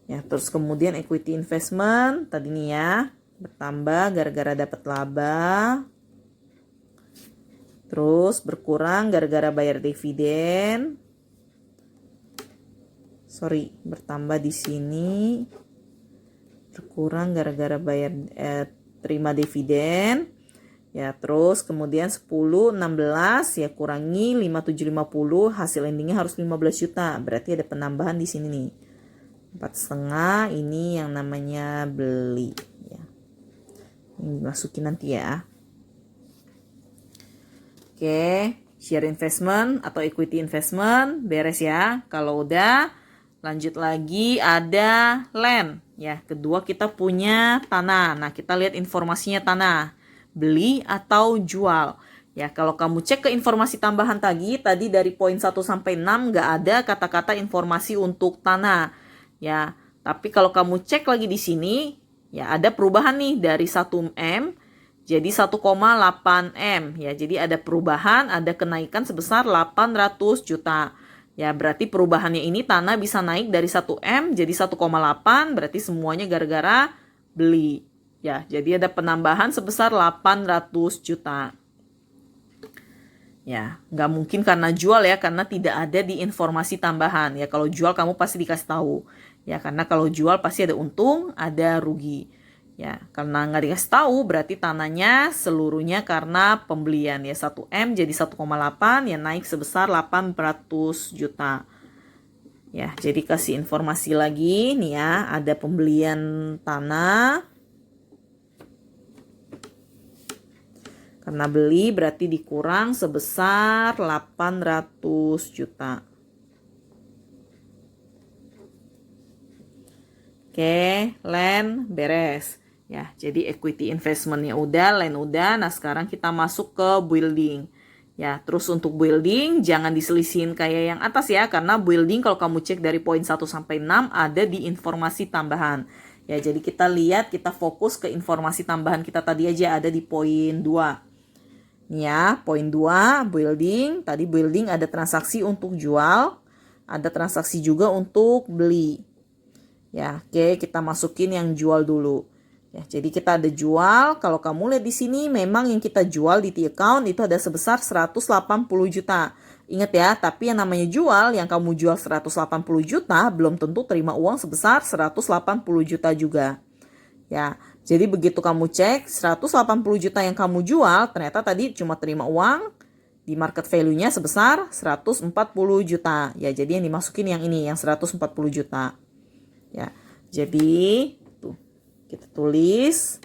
Ya, terus kemudian equity investment tadi nih ya, bertambah gara-gara dapat laba. Terus berkurang gara-gara bayar dividen. Sorry, bertambah di sini. Berkurang gara-gara bayar terima dividen. Ya, terus kemudian 10, 16 ya kurangi 5.750, hasil endingnya harus 15 juta. Berarti ada penambahan di sini nih. 4,5 ini yang namanya beli ya. Ini masukin nanti ya. Oke, share investment atau equity investment beres ya. Kalau udah, lanjut lagi ada land ya. Kedua kita punya tanah. Nah, kita lihat informasinya tanah. Beli atau jual. Ya, kalau kamu cek ke informasi tambahan tadi dari poin 1 sampai 6 nggak ada kata-kata informasi untuk tanah. Ya, tapi kalau kamu cek lagi di sini, ya ada perubahan nih dari 1M jadi 1,8 M. Ya, jadi ada perubahan, ada kenaikan sebesar 800 juta. Ya, berarti perubahannya ini tanah bisa naik dari 1M jadi 1,8, berarti semuanya gara-gara beli. Ya, jadi ada penambahan sebesar 800 juta. Ya, nggak mungkin karena jual ya, karena tidak ada di informasi tambahan. Ya, kalau jual kamu pasti dikasih tahu. Ya, karena kalau jual pasti ada untung, ada rugi. Ya, karena nggak dikasih tahu berarti tanahnya seluruhnya karena pembelian. Ya, 1M jadi 1,8, ya naik sebesar 800 juta. Ya, jadi kasih informasi lagi nih ya, ada pembelian tanah. Karena beli berarti dikurang sebesar 800 juta. Oke, land beres. Ya, jadi equity investmentnya udah, land udah. Nah, sekarang kita masuk ke building. Ya, terus untuk building jangan diselisihin kayak yang atas ya, karena building kalau kamu cek dari poin 1 sampai 6 ada di informasi tambahan. Ya, jadi kita lihat, kita fokus ke informasi tambahan kita tadi aja ada di poin 2. Nih ya, poin 2, building. Tadi building ada transaksi untuk jual, ada transaksi juga untuk beli. Ya, oke, kita masukin yang jual dulu. Ya, jadi kita ada jual. Kalau kamu lihat di sini memang yang kita jual di T-account itu ada sebesar 180 juta. Ingat ya, tapi yang namanya jual, yang kamu jual 180 juta belum tentu terima uang sebesar 180 juta juga. Ya, jadi begitu kamu cek 180 juta yang kamu jual, ternyata tadi cuma terima uang di market value-nya sebesar 140 juta. Ya, jadi yang dimasukin yang ini, yang 140 juta. Ya, jadi tuh kita tulis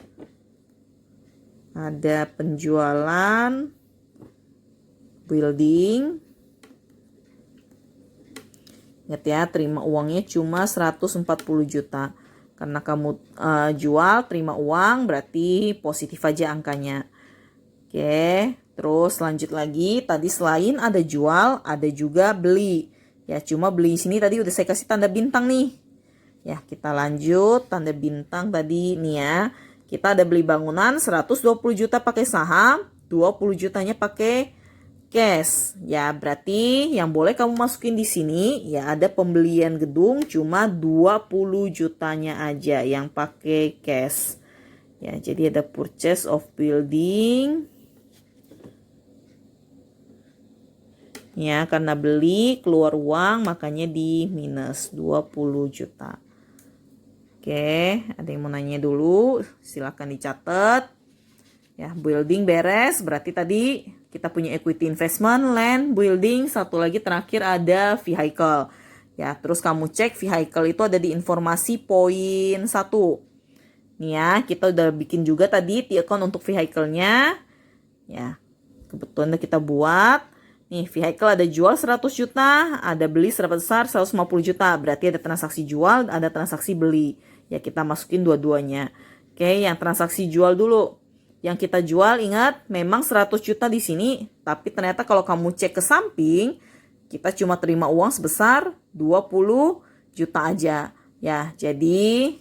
ada penjualan building. Ingat ya, terima uangnya cuma 140 juta. Karena kamu jual, terima uang, berarti positif aja angkanya. Oke, terus lanjut lagi. Tadi selain ada jual, ada juga beli. Ya, cuma beli sini tadi udah saya kasih tanda bintang nih. Ya, kita lanjut. Tanda bintang tadi nih ya. Kita ada beli bangunan 120 juta pakai saham, 20 jutanya pakai cash. Ya, berarti yang boleh kamu masukin di sini ya ada pembelian gedung cuma 20 jutanya aja yang pakai cash. Ya, jadi ada purchase of building. Ya, karena beli keluar uang makanya di minus 20 juta. Oke, ada yang mau nanya dulu? Silakan dicatat. Ya, building beres, berarti tadi kita punya equity investment, land, building, satu lagi terakhir ada vehicle. Ya, terus kamu cek vehicle itu ada di informasi poin 1. Nih ya, kita udah bikin juga tadi T-account untuk vehicle-nya. Ya, kebetulan kita buat. Nih, vehicle ada jual 100 juta, ada beli sebesar 150 juta. Berarti ada transaksi jual, ada transaksi beli. Ya, kita masukin dua-duanya. Oke, yang transaksi jual dulu. Yang kita jual ingat memang 100 juta di sini, tapi ternyata kalau kamu cek ke samping, kita cuma terima uang sebesar 20 juta aja. Ya, jadi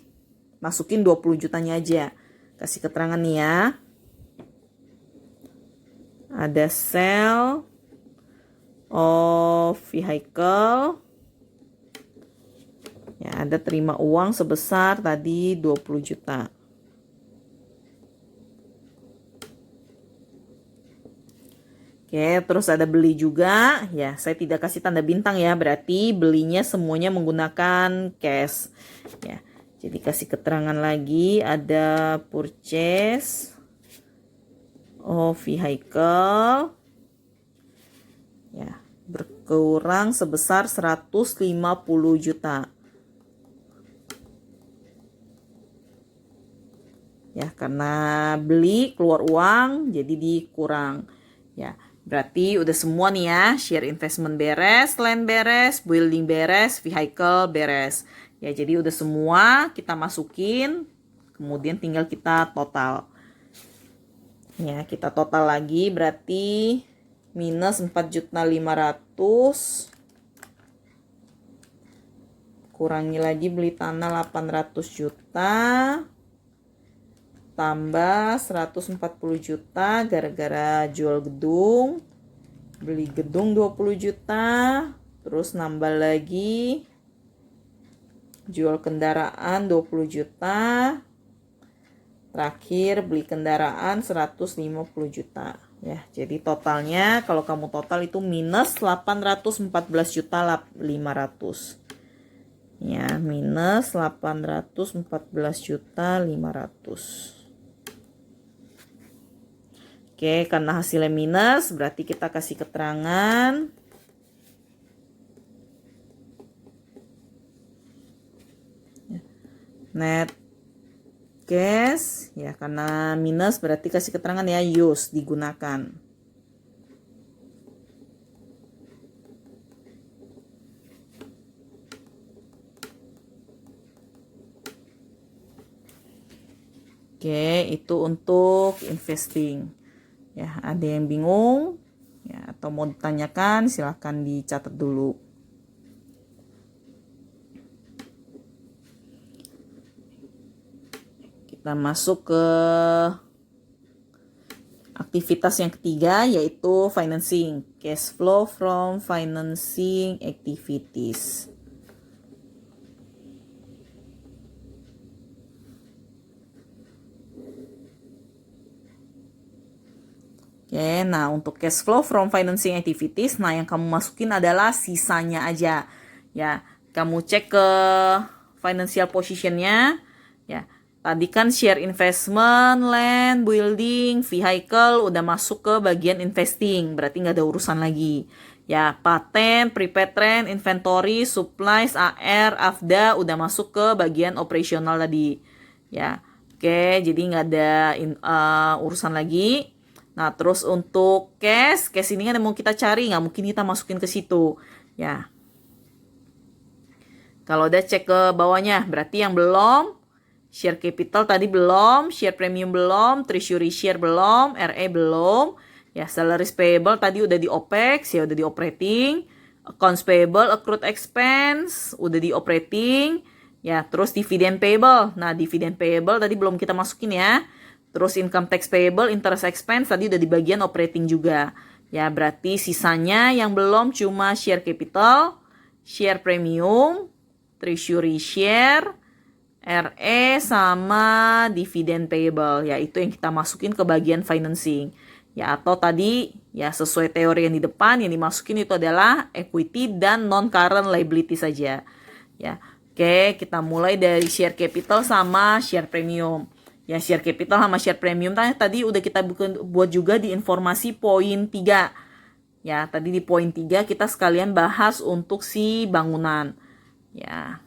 masukin 20 jutanya aja. Kasih keterangan nih ya. Ada sell of vehicle. Ya, ada terima uang sebesar tadi 20 juta. Oke, terus ada beli juga. Ya, saya tidak kasih tanda bintang ya, berarti belinya semuanya menggunakan cash. Ya, jadi kasih keterangan lagi ada purchase of vehicle. Ya, berkurang sebesar 150 juta. Ya, karena beli keluar uang jadi dikurang. Ya, berarti udah semua nih ya, share investment beres, land beres, building beres, vehicle beres. Ya, jadi udah semua kita masukin, kemudian tinggal kita total. Ya, kita total lagi berarti minus 4.500.000 kurangi lagi beli tanah 800 juta. Tambah 140 juta gara-gara jual gedung. Beli gedung 20 juta. Terus nambah lagi jual kendaraan 20 juta. Terakhir beli kendaraan 150 juta. Ya, jadi totalnya kalau kamu total itu minus 814 juta 500. Ya, minus 814 juta 500. Oke, karena hasilnya minus berarti kita kasih keterangan net cash, ya karena minus berarti kasih keterangan ya use, digunakan. Oke, itu untuk investing. Ya, ada yang bingung ya atau mau ditanyakan silahkan dicatat dulu. Kita masuk ke aktivitas yang ketiga yaitu financing, cash flow from financing activities. Oke, nah untuk cash flow from financing activities, nah yang kamu masukin adalah sisanya aja. Ya, kamu cek ke financial positionnya. Ya, tadi kan share investment, land, building, vehicle udah masuk ke bagian investing, berarti nggak ada urusan lagi. Ya, paten, prepaid rent, inventory, supplies, AR, AFDA udah masuk ke bagian operasional tadi. Ya, oke, jadi nggak ada urusan lagi. Nah, terus untuk cash ini kan yang mau kita cari, nggak mungkin kita masukin ke situ. Ya, kalau udah cek ke bawahnya, berarti yang belum, share capital tadi belum, share premium belum, treasury share belum, RE belum. Ya, salaries payable tadi udah di OPEX, ya udah di operating. Accounts payable, accrued expense, udah di operating. Ya, terus dividend payable. Nah, dividend payable tadi belum kita masukin ya. Terus income tax payable, interest expense tadi udah di bagian operating juga. Ya, berarti sisanya yang belum cuma share capital, share premium, treasury share, RE sama dividend payable. Ya, itu yang kita masukin ke bagian financing. Ya, atau tadi ya sesuai teori yang di depan yang dimasukin itu adalah equity dan non-current liability saja. Ya, oke, kita mulai dari share capital sama share premium. Ya, share capital sama share premium tadi udah kita buat juga di informasi poin 3. Ya, tadi di poin 3 kita sekalian bahas untuk si bangunan. Ya.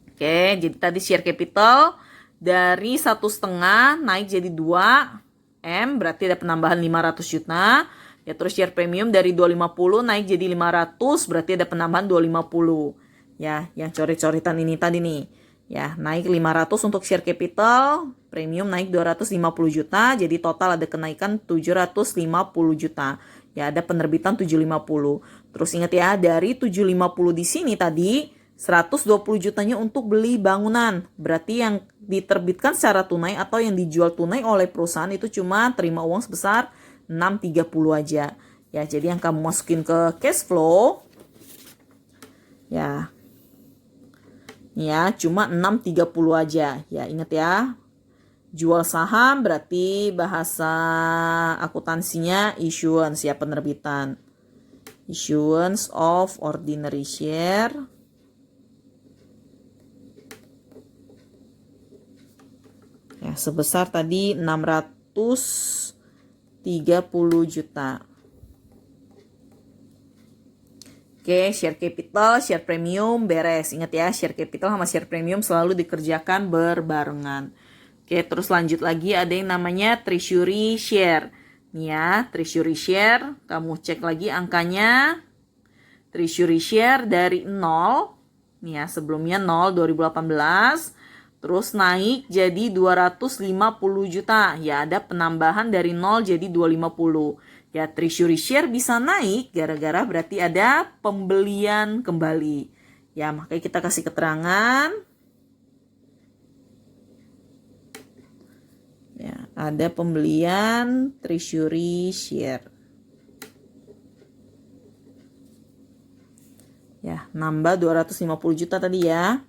Oke, jadi tadi share capital dari 1,5 naik jadi 2 M, berarti ada penambahan 500 juta. Ya, terus share premium dari 250 naik jadi 500, berarti ada penambahan 250. Ya, yang coret-coretan ini tadi nih. Ya, naik 500 untuk share capital, premium naik 250 juta, jadi total ada kenaikan 750 juta. Ya, ada penerbitan 750. Terus ingat ya, dari 750 di sini tadi 120 jutanya untuk beli bangunan. Berarti yang diterbitkan secara tunai atau yang dijual tunai oleh perusahaan itu cuma terima uang sebesar 630 aja. Ya, jadi yang kamu masukin ke cash flow ya cuma 630 aja. Ya, ingat ya. Jual saham berarti bahasa akuntansinya issuance ya, penerbitan. Issuance of ordinary share. Ya, sebesar tadi 630 juta. Oke, share capital, share premium beres. Ingat ya, share capital sama share premium selalu dikerjakan berbarengan. Oke, terus lanjut lagi ada yang namanya treasury share. Nih ya, treasury share, kamu cek lagi angkanya. Treasury share dari 0. Nih ya, sebelumnya 0 2018. Terus naik jadi 250 juta. Ya, ada penambahan dari 0 jadi 250. Ya, treasury share bisa naik gara-gara berarti ada pembelian kembali. Ya, makanya kita kasih keterangan. Ya, ada pembelian treasury share. Ya, nambah 250 juta tadi ya.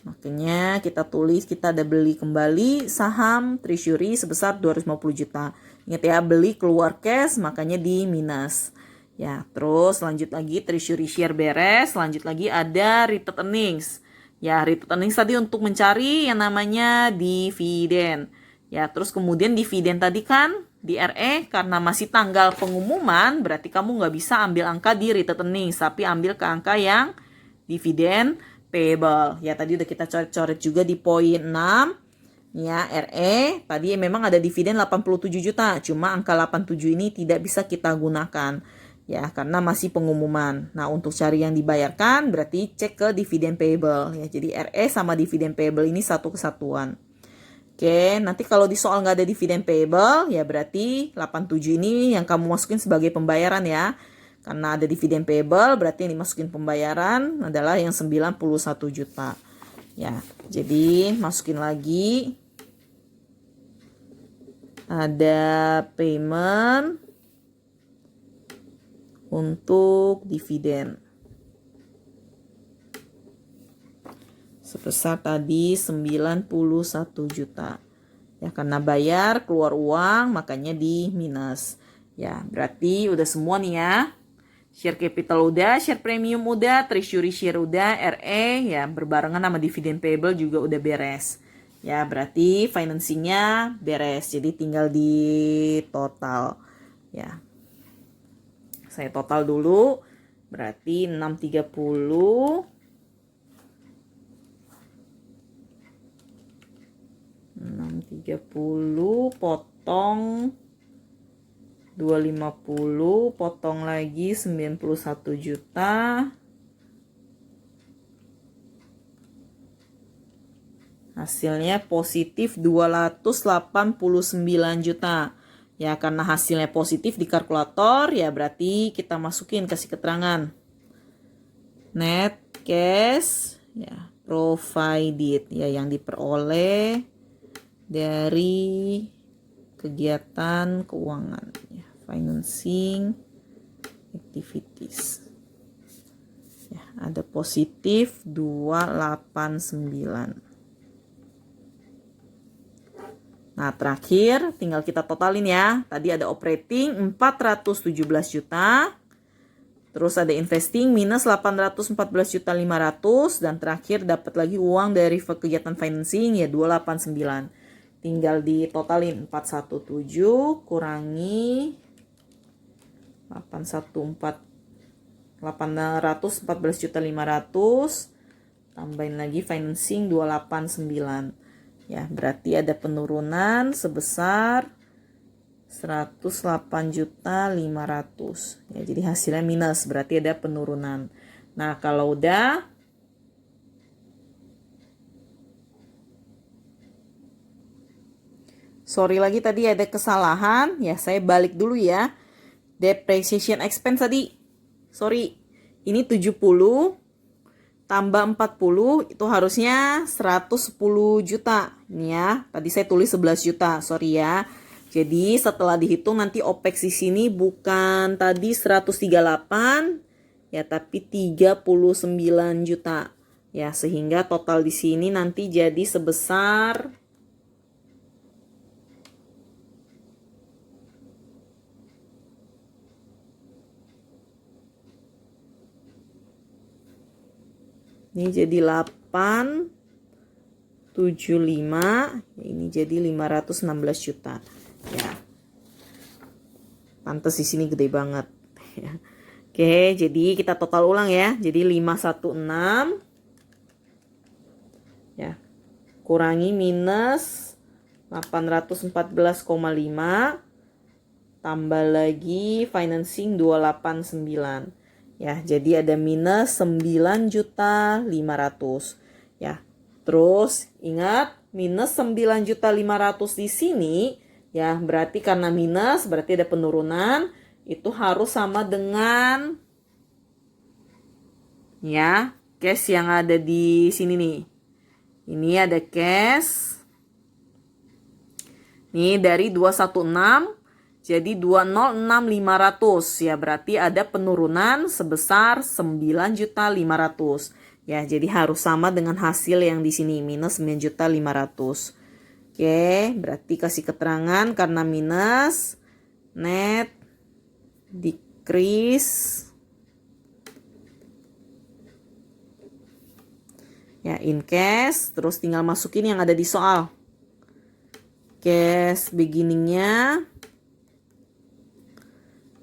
Makanya kita tulis kita ada beli kembali saham treasury sebesar 250 juta. Ingat ya, beli keluar cash makanya di minus. Ya, terus lanjut lagi treasury share beres, lanjut lagi ada retained earnings. Ya, retained earnings tadi untuk mencari yang namanya dividen. Ya, terus kemudian dividen tadi kan di RE karena masih tanggal pengumuman, berarti kamu nggak bisa ambil angka di retained earnings, tapi ambil ke angka yang dividen payable. Ya, tadi udah kita coret-coret juga di poin 6. Ya, RE tadi memang ada dividen 87 juta, cuma angka 87 ini tidak bisa kita gunakan. Ya, karena masih pengumuman. Nah, untuk cari yang dibayarkan berarti cek ke dividen payable. Ya, jadi RE sama dividen payable ini satu kesatuan. Oke, nanti kalau di soal nggak ada dividen payable, ya berarti 87 ini yang kamu masukin sebagai pembayaran ya. Karena ada dividen payable, berarti yang dimasukin pembayaran adalah yang 91 juta. Ya, jadi masukin lagi. Ada payment untuk dividen. Sebesar tadi 91 juta. Ya, karena bayar keluar uang makanya di minus. Ya, berarti udah semua nih ya. Share capital udah, share premium udah, treasury share udah, RE ya berbarengan sama dividen payable juga udah beres. Ya, berarti financingnya beres. Jadi tinggal di total. Ya. Saya total dulu. Berarti 630 potong 250 potong lagi 91 juta. Hasilnya positif 289 juta. Ya, karena hasilnya positif di kalkulator, ya berarti kita masukin kasih keterangan. Net cash ya provided ya yang diperoleh dari kegiatan keuangan ya, financing activities. Ya, ada positif 289. Nah, terakhir tinggal kita totalin ya. Tadi ada operating 417 juta. Terus ada investing minus 814 juta 500 dan terakhir dapat lagi uang dari kegiatan financing ya 289. Tinggal ditotalin 417 kurangi 814 juta 500 tambahin lagi financing 289. Ya, berarti ada penurunan sebesar 108 juta 500. Ya, jadi hasilnya minus, berarti ada penurunan. Nah, kalau udah sorry lagi tadi ada kesalahan. Ya, saya balik dulu ya. Depreciation expense tadi. Sorry. Ini 70 tambah 40 itu harusnya 110 juta. Ini ya. Tadi saya tulis 11 juta. Sorry ya. Jadi setelah dihitung nanti OPEX di sini bukan tadi 138 ya tapi 39 juta. Ya, sehingga total di sini nanti jadi sebesar ini jadi 875, ini jadi 516 juta. Ya. Pantes di sini gede banget. Oke, jadi kita total ulang ya. Jadi 516 ya. Kurangi minus 814,5 tambah lagi financing 289. Ya, jadi ada minus 9 juta 500. Ya. Terus ingat minus 9 juta 500 di sini ya, berarti karena minus berarti ada penurunan, itu harus sama dengan ya cash yang ada di sini nih. Ini ada cash. Nih dari 216 jadi 206.500 ya, berarti ada penurunan sebesar 9.500.000. Ya, jadi harus sama dengan hasil yang di sini minus 9.500.000. Oke, berarti kasih keterangan karena minus net decrease ya in cash, terus tinggal masukin yang ada di soal. Cash beginningnya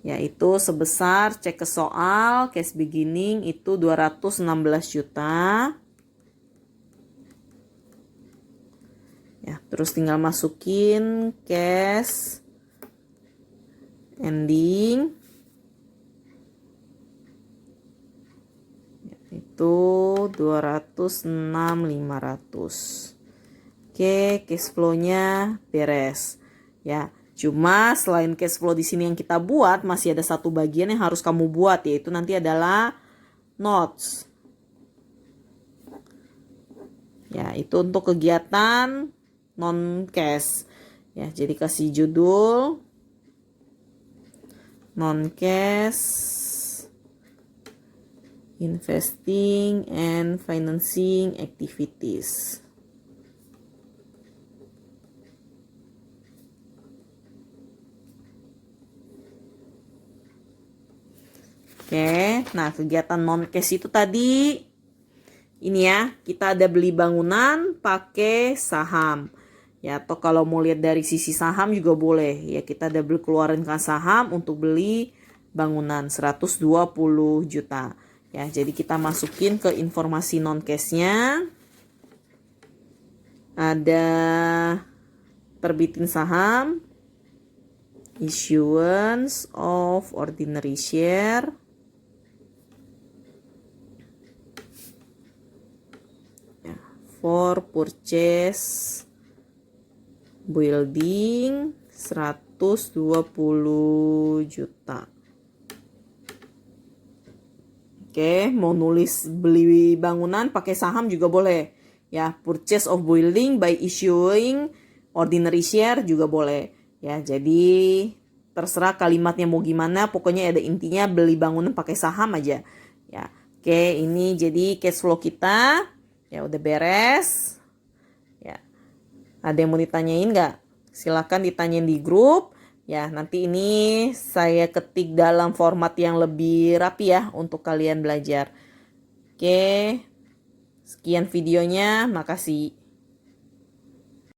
yaitu sebesar, cek ke soal, cash beginning itu 216 juta. Ya, terus tinggal masukin cash ending itu 206.500. Oke, cash flow-nya beres. Ya, cuma selain cash flow di sini yang kita buat, masih ada satu bagian yang harus kamu buat, yaitu nanti adalah notes. Ya, itu untuk kegiatan non cash. Ya, jadi kasih judul non cash investing and financing activities. Oke, nah kegiatan non cash itu tadi ini ya, kita ada beli bangunan pakai saham. Ya, atau kalau mau lihat dari sisi saham juga boleh. Ya, kita ada keluarinkan saham untuk beli bangunan 120 juta. Ya, jadi kita masukin ke informasi non cashnya. Ada terbitin saham, issuance of ordinary share, for purchase building 120 juta. Oke, mau nulis beli bangunan pakai saham juga boleh. Ya, purchase of building by issuing ordinary share juga boleh. Ya, jadi terserah kalimatnya mau gimana, pokoknya ada intinya beli bangunan pakai saham aja. Ya, oke, ini jadi cash flow kita. Ya, udah beres. Ya, ada yang mau ditanyain nggak? Silakan ditanyain di grup. Ya, nanti ini saya ketik dalam format yang lebih rapi ya untuk kalian belajar. Oke, sekian videonya. Makasih.